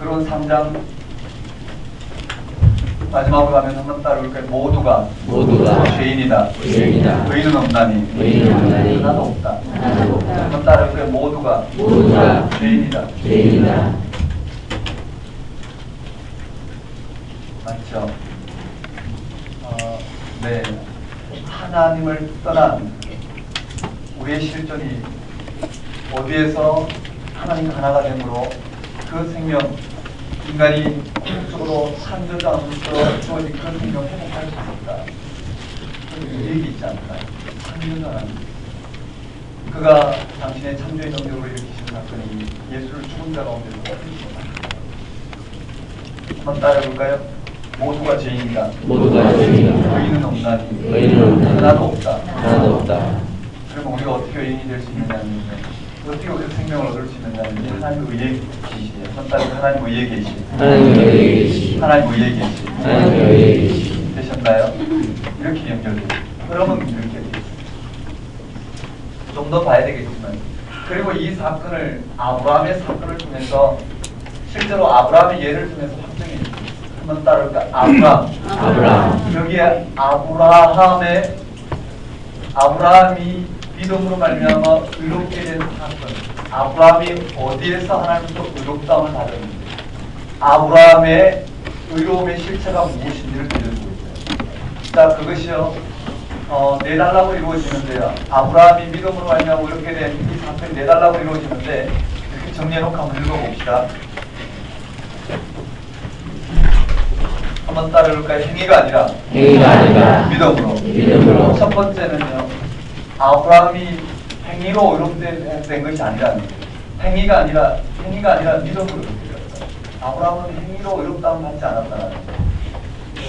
S1: 그리고 3장 마지막으로 가면 한번 따라올까요? 모두가 죄인이다. 의인은 없나니 하나도 없다. 한번 따라올까요? 모두가 죄인이다. 맞죠? 네. 하나님을 떠난 우리의 실존이 어디에서 하나님과 하나가 되므로 그 생명, 인간이 궁극적으로 창조자로서 주어진 그런 생명을 회복할 수 있다. 그런 얘기 있지 않을까요? 창조자 하나님. 그가 당신의 창조의 능력으로 일으키신 사건이 예수를 죽은 자 가운데서 살리셨다. 한번 따라해볼까요? 모두가 죄인이다. 의인은 없나니 하나도 없다. 그러면 우리가 어떻게 의인이 될 수 있느냐면 어떻게 우리가 생명을 얻을 수 있느냐면 하나님 의에 계시에 하나님 의에 계시 하나님 의에 계시 되셨나요? 이렇게 연결돼요. 그러면 이렇게 돼요. 좀 더 봐야 되겠지만 그리고 이 사건을 아브라함의 사건을 통해서 실제로 아브라함의 예를 통해서 확정해 줍니다. 한번 따라올까? 아브라함. 여기에 아브라함이 믿음으로 말미암아 의롭게 된 사건. 아브라함이 어디에서 하나님부터 의롭다움을 받았는지, 아브라함의 의로움의 실체가 무엇인지를 들려주고 있어요. 자, 그것이요 내달라고 이루어지는데요. 아브라함이 믿음으로 말미암아 이렇게 된 이 사건이 내달라고 이루어지는데 이렇게 정리해놓고 한번 읽어봅시다. 한번 따라볼까요? 행위가 아니라 믿음으로. 첫 번째는요, 아브라함이 행위로 의롭된 것이 아니라 행위가 아니라 믿음으로 의롭되었어요. 아브라함은 행위로 의롭다함을 받지 않았다는 거죠.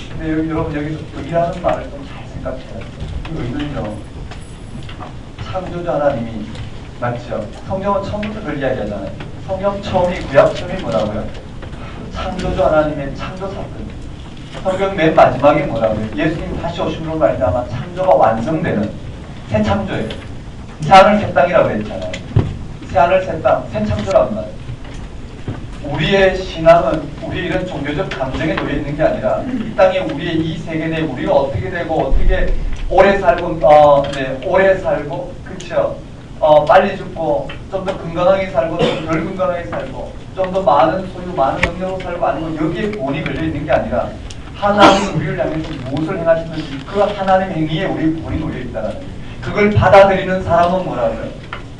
S1: 근데 여러분 여기서 의라는 말을 좀 잘 생각해요. 이 의는요, 창조주 하나님이 맞죠? 성경은 처음부터 그걸 이야기하잖아요. 성경 처음이 구약 처음이 뭐라고요? 창조주 하나님의 창조 사건. 성경 맨 마지막에 뭐라고요? 예수님 다시 오심으로 말미암아 창조가 완성되는 새 창조예요. 새하늘 새 땅이라고 했잖아요. 새하늘 새 땅, 새 창조란 말이에요. 우리의 신앙은 우리의 이런 종교적 감정에 놓여 있는 게 아니라 이 땅에 우리의 이 세계 내에 우리가 어떻게 되고 어떻게 오래 살고 오래 살고 그쵸? 빨리 죽고 좀 더 건강하게 살고 좀 덜 건강하게 살고 좀 더 많은 소유 많은 능력으로 살고 아니면 여기에 본이 걸려 있는 게 아니라 하나님이 우리를 향해서 무엇을 행하시는지 그 하나님 행위에 우리 본이 놓여 있다는 거예요. 그걸 받아들이는 사람은 뭐라고요?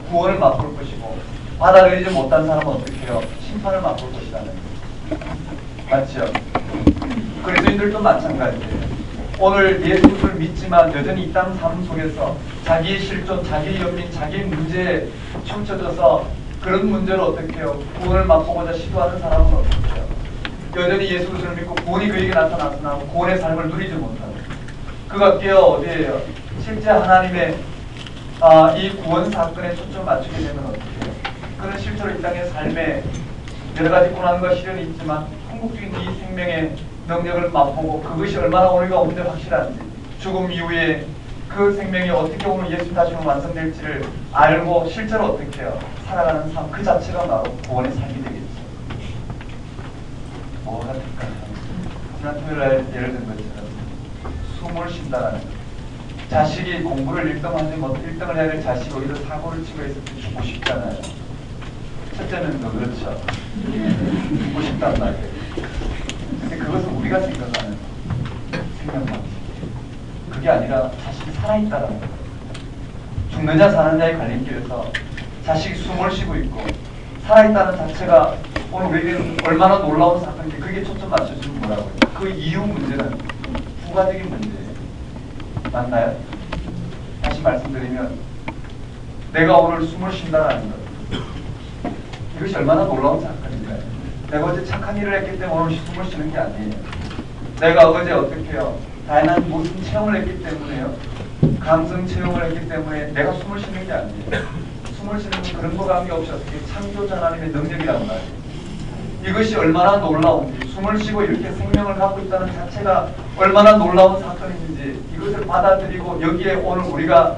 S1: 구원을 맛볼 것이고 받아들이지 못한 사람은 어떻게 해요? 심판을 맛볼 것이라는 거예요. 맞죠? 그리스도인들도 마찬가지예요. 오늘 예수를 믿지만 여전히 이 땅 삶 속에서 자기의 실존, 자기의 연민, 자기의 문제에 치우쳐져서 그런 문제를 어떻게 해요? 구원을 맛보고자 시도하는 사람은 어떻게 해요? 여전히 예수 그리스도를 믿고 구원이 그에게 나타났으나 구원의 삶을 누리지 못하고 그가 끼어 어디에요? 실제 하나님의 이 구원 사건에 초점을 맞추게 되면 어떻게 해요? 그는 실제로 이 땅의 삶에 여러 가지 고난과 시련이 있지만 궁극적인 이 생명의 능력을 맛보고 그것이 얼마나 우리가 없는데 확실한지 죽음 이후에 그 생명이 어떻게 오늘 예수 다시 완성될지를 알고 실제로 어떻게 해요? 살아가는 삶 그 자체가 바로 구원의 삶이 되겠죠. 뭐가 될까요? 지난 토요일날 예를 든 것처럼 숨을 쉰다라는 것. 자식이 공부를 1등을 해야 될 자식이 오히려 사고를 치고 있을 때 죽고 싶잖아요. 첫째는 그렇죠. 죽고 싶단 말이에요. 근데 그것은 우리가 생각하는 생명 방식. 그게 아니라 자식이 살아있다라는 거예요. 죽느냐 사느냐의 갈림길에서 자식이 숨을 쉬고 있고 살아있다는 자체가 오늘 우리에게는 얼마나 놀라운 사건인지 그게 초점 맞춰주는 거라고요. 그 이후 문제는 부가적인 문제예요. 맞나요? 다시 말씀드리면 내가 오늘 숨을 쉰다는 것 이것이 얼마나 놀라운 사건인가요? 내가 어제 착한 일을 했기 때문에 오늘 숨을 쉬는 게 아니에요. 내가 어제 어떻게 해요? 다양한 무슨 체험을 했기 때문에요. 감성 체험을 했기 때문에 내가 숨을 쉬는 게 아니에요. 숨을 쉬는 건 그런 거 관계없이 어떻게 창조자 하나님의 능력이란 말이에요. 이것이 얼마나 놀라운지 숨을 쉬고 이렇게 생명을 갖고 있다는 자체가 얼마나 놀라운 사건인지 이것을 받아들이고 여기에 오늘 우리가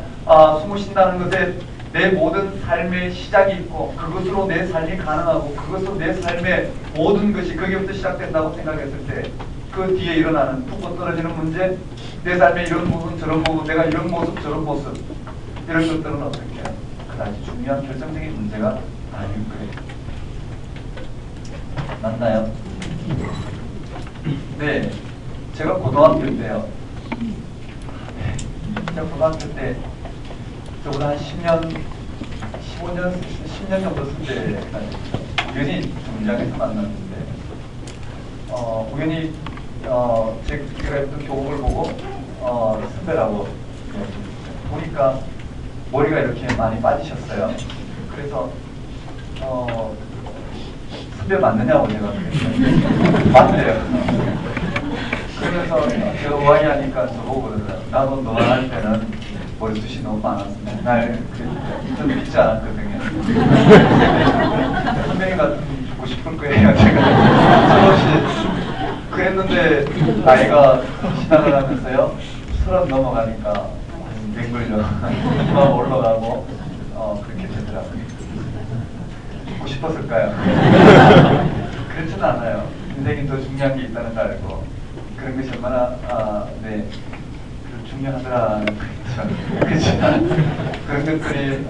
S1: 숨을 쉰다는 것에 내 모든 삶의 시작이 있고 그것으로 내 삶이 가능하고 그것으로 내 삶의 모든 것이 거기부터 시작된다고 생각했을 때 그 뒤에 일어나는 툭 떨어지는 문제 내 삶에 이런 부분 저런 부분 내가 이런 모습 저런 모습 이런 것들은 어떻게 해요? 그다지 중요한 결정적인 문제가 아닐 거예요. 맞나요? 네, 제가 고등학교 때요. 제가 고등학교 때 저보다 한 10년, 15년, 10년 정도 선배가 우연히 중장에서 만났는데 우연히 제가 했던 교복을 보고 선배라고 보니까 머리가 이렇게 많이 빠지셨어요. 그래서 선배 맞느냐고 제가 그랬어요. 맞대요. 그러면서 제가 우아히 하니까 저보고 그러더라고요. 나도 너랑 할 때는 머리숱이 너무 많았습니다. 날 저는 믿지 않았거든요. 선배님 같으면 죽고 싶을 거예요. 제가 저것이 그랬는데 나이가 시작을 하면서요. 30 넘어가니까 맹글려 이마 올라가고 그렇게 되더라고요. 죽고 싶었을까요? 그렇지는 않아요. 인생이 더 중요한 게 있다는 걸 알고 그런 것이 얼마나 중요하더라는 거죠. 그렇지만 그런 것들이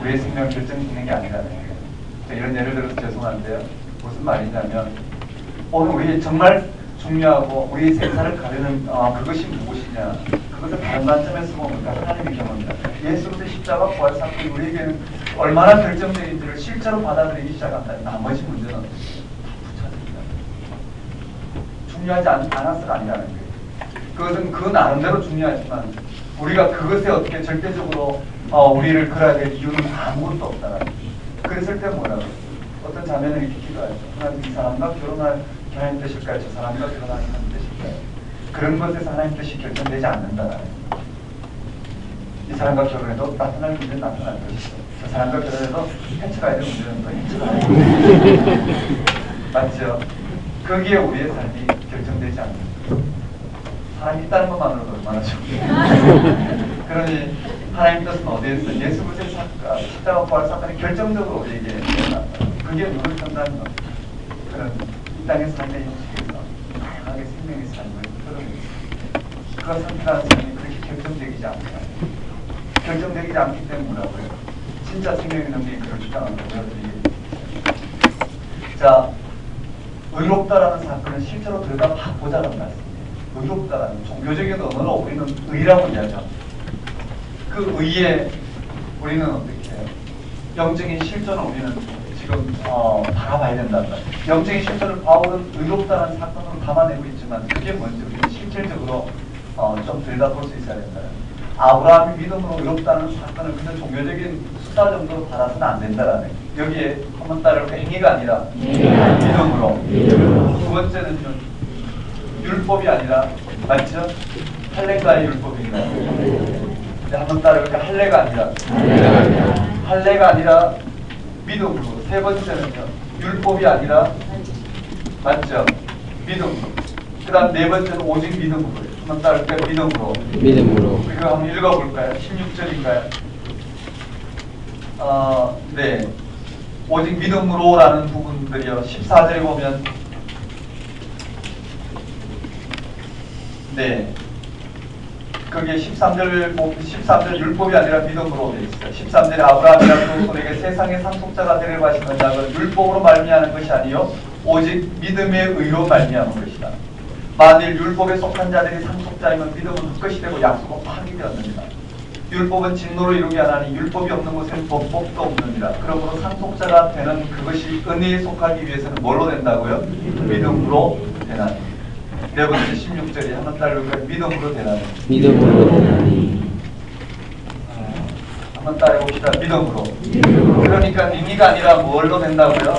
S1: 우리의 생명을 결정짓는 게 아니라는 거예요. 이런 예를 들어서 죄송한데요. 무슨 말이냐면 오늘 우리 정말 중요하고 우리의 생사를 가르는 그것이 무엇이냐 그것을 다른 관점에서 보면 하나님의 경험이다. 예수 그리스도의 십자가 부활 사건이 우리에게는 얼마나 결정적인지를 실제로 받아들이기 시작한다. 나머지 문제는 다 붙여집니다. 중요하지 않아서가 아니라는 거예요. 그것은 그 나름대로 중요하지만 우리가 그것에 어떻게 절대적으로 우리를 걸어야 될 이유는 아무것도 없다라는 거예요. 그랬을 때 뭐라고? 어떤 자매는 이렇게 기도하죠. 하나님 이 사람과 결혼할 하나님 뜻일까요? 저 사람과 결혼할 하나님 뜻일까요? 그런 것에서 하나님 뜻이 결정되지 않는다라는 거예요. 이 사람과 결혼해도 나타날 문제는 나타날 것이고 저 사람과 결혼해도 헤쳐가야 될 문제는 또 헤쳐가야 될 것이고 맞죠? 거기에 우리의 삶이 결정되지 않는 사람이 있다는 것만으로도 얼마나 좋은데 그러니 하나님 뜻은 어디에 있어? 예수 그리스도의 사건, 십자가 부활 사건이 결정적으로 우리에게 일어났다. 그게 누구를 선다는 것. 그런 이 땅의 삶의 형식에서 다양하게 생명의 삶을 끌어내고 그가 선택하는 삶이 그렇게 결정되지 않다. 결정되지 않기 때문에 뭐라고요? 진짜 생명의 능력이 그럴 줄 알았다고 보여드리겠습니다. 자, 의롭다라는 사건을 실제로 들여다보자는 말씀이에요. 의롭다라는 종교적인 언어로 우리는 의라고 이야기합니다. 그 의에 우리는 어떻게 해요? 영적인 실존을 우리는 지금 바라봐야 된다는 거예요. 영적인 실존을 바울은 의롭다라는 사건으로 담아내고 있지만 그게 뭔지 우리는 실질적으로 좀 들여다볼 수 있어야 된다. 아브라함이 믿음으로 의롭다는 사건을 그냥 종교적인 수사 정도로 받아서는 안 된다라는 여기에 한번 따라올 행위가 아니라 믿음으로. 두 번째는요, 율법이 아니라 맞죠? 할례가의 율법인가요? 한번 따라올까? 할례가 아니라 할례가 아니라 믿음으로. 세 번째는요, 율법이 아니라 맞죠? 믿음으로. 그 다음 네 번째는 오직 믿음으로. 한번 따라올까? 믿음으로. 그거 한번 읽어볼까요? 16절인가요? 네. 오직 믿음으로라는 부분들이요. 14절에 보면 네. 그게 13절 율법이 아니라 믿음으로 되어 있어요. 13절에 아브라함이라는 손에게 세상의 상속자가 되려고 하신 것은 율법으로 말미암는 것이 아니요 오직 믿음의 의로 말미암은 것이다. 만일 율법에 속한 자들이 상속자이면 믿음은 헛것이 되고 약속은 파기되었느니라. 율법은 진노로 이루게 하나니 율법이 없는 곳에는 법도 없느니라. 그러므로 상속자가 되는 그것이 은혜에 속하기 위해서는 뭘로 된다고요? 믿음으로 되나니. 네 번째 16절이 한번 따라해볼까요? 믿음으로 되나니. 한번 따라해봅시다. 믿음으로. 그러니까 행위가 아니라 뭘로 된다고요?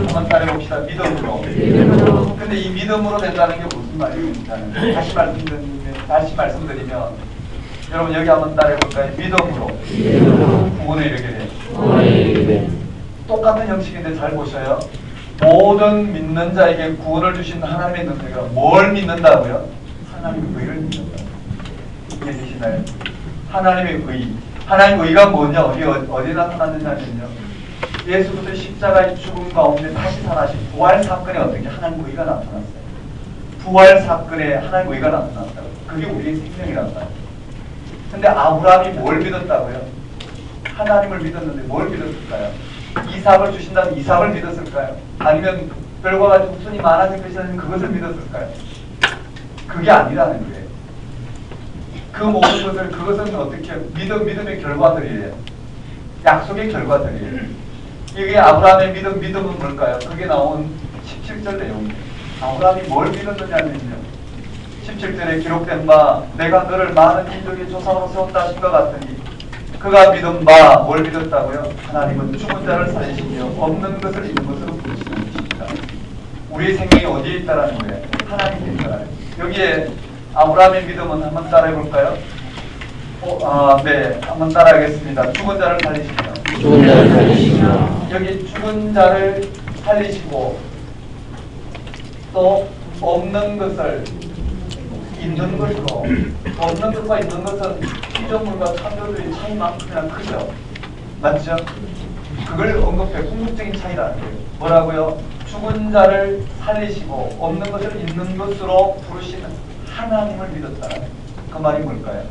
S1: 한번 따라해봅시다. 믿음으로. 근데 이 믿음으로 된다는 게 무슨 말입니까? 다시 말씀드리면 여러분 여기 한번 따라해볼까요? 믿음으로. 구원에 이르게 돼. 똑같은 형식인데 잘 보셔요. 모든 믿는 자에게 구원을 주신 하나님의 능력이라 뭘 믿는다고요? 하나님의 의를 믿는다. 이해되시나요? 하나님의 의. 하나님의 의가 뭐냐? 어디 나타났느냐면요. 예수 그리스도의 십자가의 죽음 가운데 다시 살아신 부활 사건에 어떻게 하나님의 의가 나타났어요. 부활 사건에 하나님의 의가 나타났다고. 그게 우리의 생명이란 말이에요. 근데 아브라함이 뭘 믿었다고요? 하나님을 믿었는데 뭘 믿었을까요? 이삭을 주신다는 이삭을 믿었을까요? 아니면 별과 같이 후손이 많아질 것이라는 그것을 믿었을까요? 그게 아니라는 거예요. 그 모든 것을 그것은 어떻게 믿음의 결과들이에요. 약속의 결과들이에요. 이게 아브라함의 믿음은 뭘까요? 그게 나온 17절 내용이에요. 아브라함이 뭘 믿었느냐면요. 17절에 기록된 바 내가 너를 많은 민족의 조상으로 세웠다 하신 것 같으니 그가 믿은 바 뭘 믿었다고요? 하나님은 죽은 자를 살리시며 없는 것을 있는 것으로 부르시는 것입니다. 우리의 생명이 어디에 있다라는 거예요? 하나님께 있다라는 거예요. 여기에 아브라함의 믿음은 한번 따라해볼까요? 네, 한번 따라하겠습니다. 죽은 자를 살리시며. 여기 죽은 자를 살리시고 또 없는 것을 있는 것으로. 없는 것과 있는 것은 피조물과 창조주의 차이만큼이나 크죠. 맞죠? 그걸 언급해. 궁극적인 차이라는 거예요. 뭐라고요? 죽은 자를 살리시고 없는 것을 있는 것으로 부르시는 하나님을 믿었다. 그 말이 뭘까요?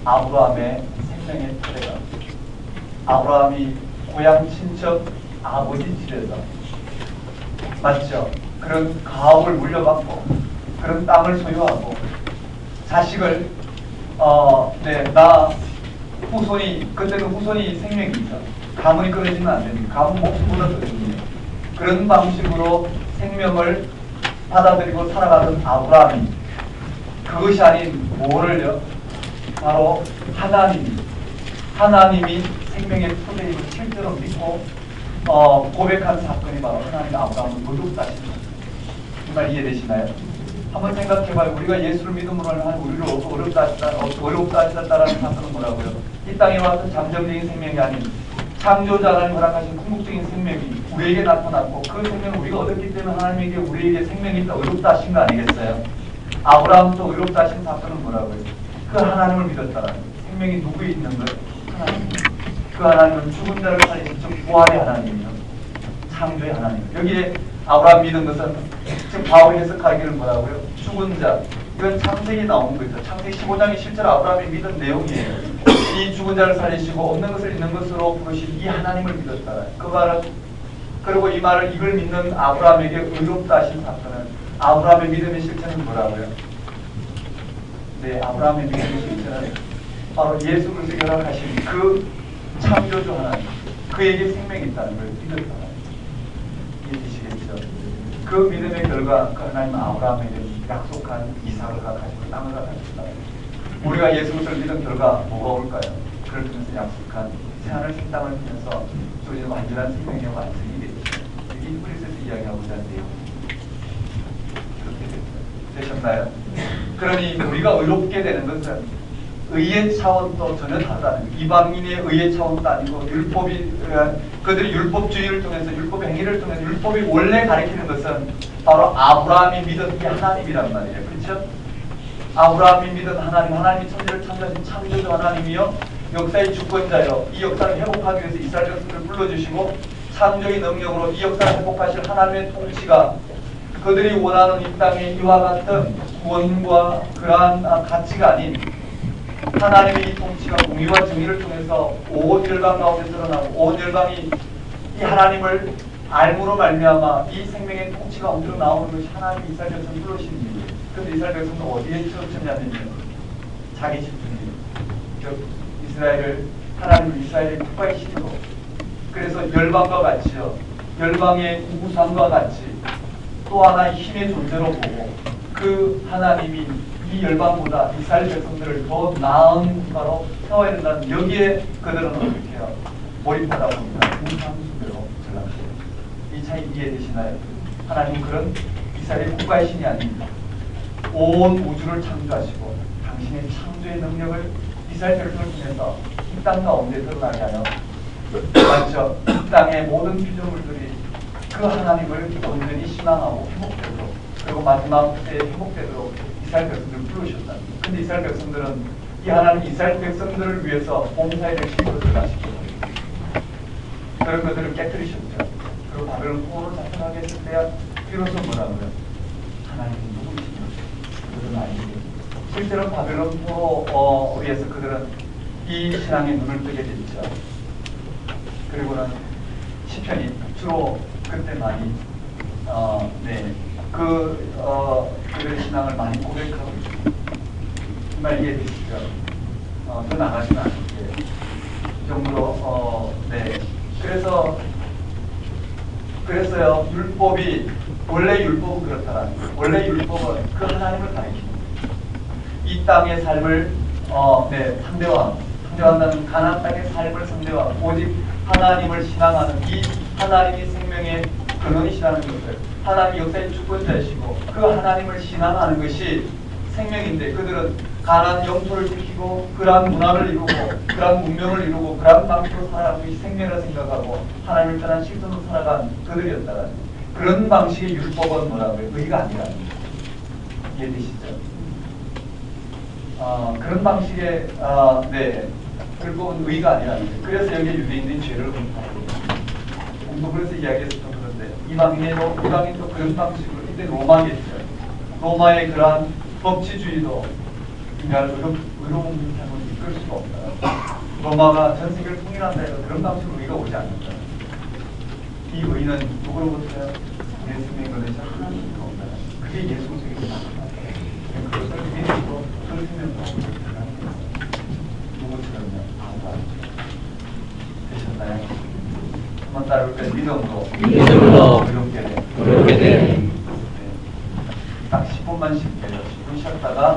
S1: 아브라함의 생명의 토대가 아브라함이 고향 친척 아버지 집에서 맞죠? 그런 가업을 물려받고 그런 땅을 소유하고 자식을 나 후손이, 그때는 후손이 생명이죠. 가문이 끊어지면 안 됩니다. 가문 목숨보다 더 중요해요. 그런 방식으로 생명을 받아들이고 살아가던 아브라함이 그것이 아닌 뭐를요? 바로 하나님이 생명의 토대임을 실제로 믿고 고백한 사건이 바로 하나님 아브라함을 의롭다신 것. 정말 이해되시나요? 한번 생각해봐요. 우리가 예수를 믿음으로 하는 우리를 어렵다 하셨다라는 사건은 뭐라고요? 이 땅에 왔던 잠정적인 생명이 아닌 창조자 하나님 허락하신 궁극적인 생명이 우리에게 나타났고 그 생명을 우리가 얻었기 때문에 하나님에게 우리에게 생명이 있다 의롭다 하신 거 아니겠어요? 아브라함도 의롭다 하신 사건은 뭐라고요? 그 하나님을 믿었다라는 거예요. 생명이 누구에 있는 거예요? 하나님. 그 하나님은 죽은 자를 살리신 즉 부활의 하나님이요. 창조의 하나님. 여기에 아브라함 믿은 것은 지금 바울이 해석하기를 뭐라고요? 죽은 자. 이건 창세기 나오는 거죠. 창세기 15장이 실제로 아브라함이 믿은 내용이에요. 이 죽은 자를 살리시고 없는 것을 있는 것으로 부르신 이 하나님을 믿었다. 그 말은 그리고 이 말을 이걸 믿는 아브라함에게 의롭다 하신 사건은 아브라함의 믿음의 실체는 뭐라고요? 네, 아브라함의 믿음의 실체는 바로 예수 그리스도에 허락하신 그 창조주 하나님, 그에게 생명이 있다는 걸 믿었다. 이해되시겠죠? 그 믿음의 결과 그 하나님 아브라함에게 약속한 이삭을 가지고 땅을 가졌다. 우리가 예수 그리스도를 믿은 결과 뭐가 올까요? 그를 통해서 약속한 새하늘 새 땅을 통해서 우리는 완전한 생명의 완성이 되죠. 이게 히브리서에서 이야기하고자 하는 내용. 그렇게 되셨나요? 그러니 우리가 의롭게 되는 것은 의의 차원도 전혀 다르다는 거예요. 이방인의 의의 차원도 아니고 율법이 그들이 율법주의를 통해서 율법의 행위를 통해서 율법이 원래 가리키는 것은 바로 아브라함이 믿은 이 하나님이란 말이에요. 그렇죠? 아브라함이 믿은 하나님, 하나님이 천지를 창조하신 창조주 하나님이요 역사의 주권자요 이 역사를 회복하기 위해서 이스라엘 백성들을 불러주시고 창조의 능력으로 이 역사를 회복하실 하나님의 통치가 그들이 원하는 이 땅에 이와 같은 구원과 그러한 가치가 아닌 하나님의 이 통치가 공의와 정의를 통해서 온 열방 가운데 드러나고 온 열방이 이 하나님을 알므로 말미암아 이 생명의 통치가 온대로 나오는 것이 하나님이 이스라엘 백성을 불러신 이유예요. 그런데 이스라엘 백성은 어디에 치우쳤냐면요. 자기 집중이에요. 이스라엘을 하나님을 이스라엘의 국가의 신으로 그래서 열방과 같이요. 열방의 우상과 같이 또 하나의 힘의 존재로 보고 그 하나님이 이 열방보다 이스라엘 백성들을 더 나은 바로 세워야 된다는 여기에 그들은 어떻게 해요? 몰입하다 보니까 우상숭배로 전락해요. 이 차이 이해되시나요? 하나님은 그런 이스라엘의 국가의 신이 아닙니다. 온 우주를 창조하시고 당신의 창조의 능력을 이스라엘 백성을 통해서 이 땅 가운데 드러나게 하여 맞죠? 이 땅의 모든 피조물들이 그 하나님을 온전히 신앙하고 회복되도록 그리고 마지막 때에 회복되도록 이스라엘 백성들을 부르셨다. 근데 이스라엘 백성들은 이 하나님 이스라엘 백성들을 위해서 봉사에 대신 것을 하시고 그런 것들을 깨뜨리셨죠. 그리고 바벨론 포로로 잡혀가게 했을 때야 비로소 뭐라고요? 하나님이 누구이시냐? 그들은 아니죠. 실제로 바벨론 포로에 의해서 그들은 이 신앙의 눈을 뜨게 됐죠. 그리고는 시편이 주로 그때 많이 그들의 신앙을 많이 고백하고 있습니다. 정말 이해되시죠? 더 나가지는 않을게요. 이 정도로 그래서요 율법이 원래 율법은 그렇다라는 거예요. 원래 율법은 그 하나님을 가리킵니다. 이 땅의 삶을 상대화한다는 가나안 땅의 삶을 상대화하고 오직 하나님을 신앙하는 이 하나님이 생명의 근원이시라는 것을 하나님이 역사의 주권자이시고 그 하나님을 신앙하는 것이 생명인데 그들은 가나안 영토를 지키고 그러한 문화를 이루고 그러한 문명을 이루고 그러한 방식으로 살아가는 것이 생명이라 생각하고 하나님을 떠난 실존으로 살아간 그들이었다는 그런 방식의 율법은 뭐라고요? 의가 아니라는 거예요. 이해되시죠? 그런 방식의 율법은 의가 아니라는 거예요. 그래서 여기에 유대인들이 죄를 범하고 그래서 이야기했었던 그런데 이방인도 그런 방식으로 이때 로마겠죠. 로마의 그러한 법치주의도 인간을 의로운 삶으로 이끌 수가 없다. 로마가 전 세계를 통일한다 해서 그런 방식으로 의가 오지 않는다. 이 의는 누구로부터요? 우리의 생명을 내서 하나님으로부터 온다. 그게 예수 그리스도의 나타나요. 그것을 믿고 그 생명을 얻는 한번 따라볼까요? 믿음으로
S2: 믿음으로
S1: 의롭게 돼.
S2: 의롭게 됨.
S1: 딱 10분만 쉴게요. 10분 쉬었다가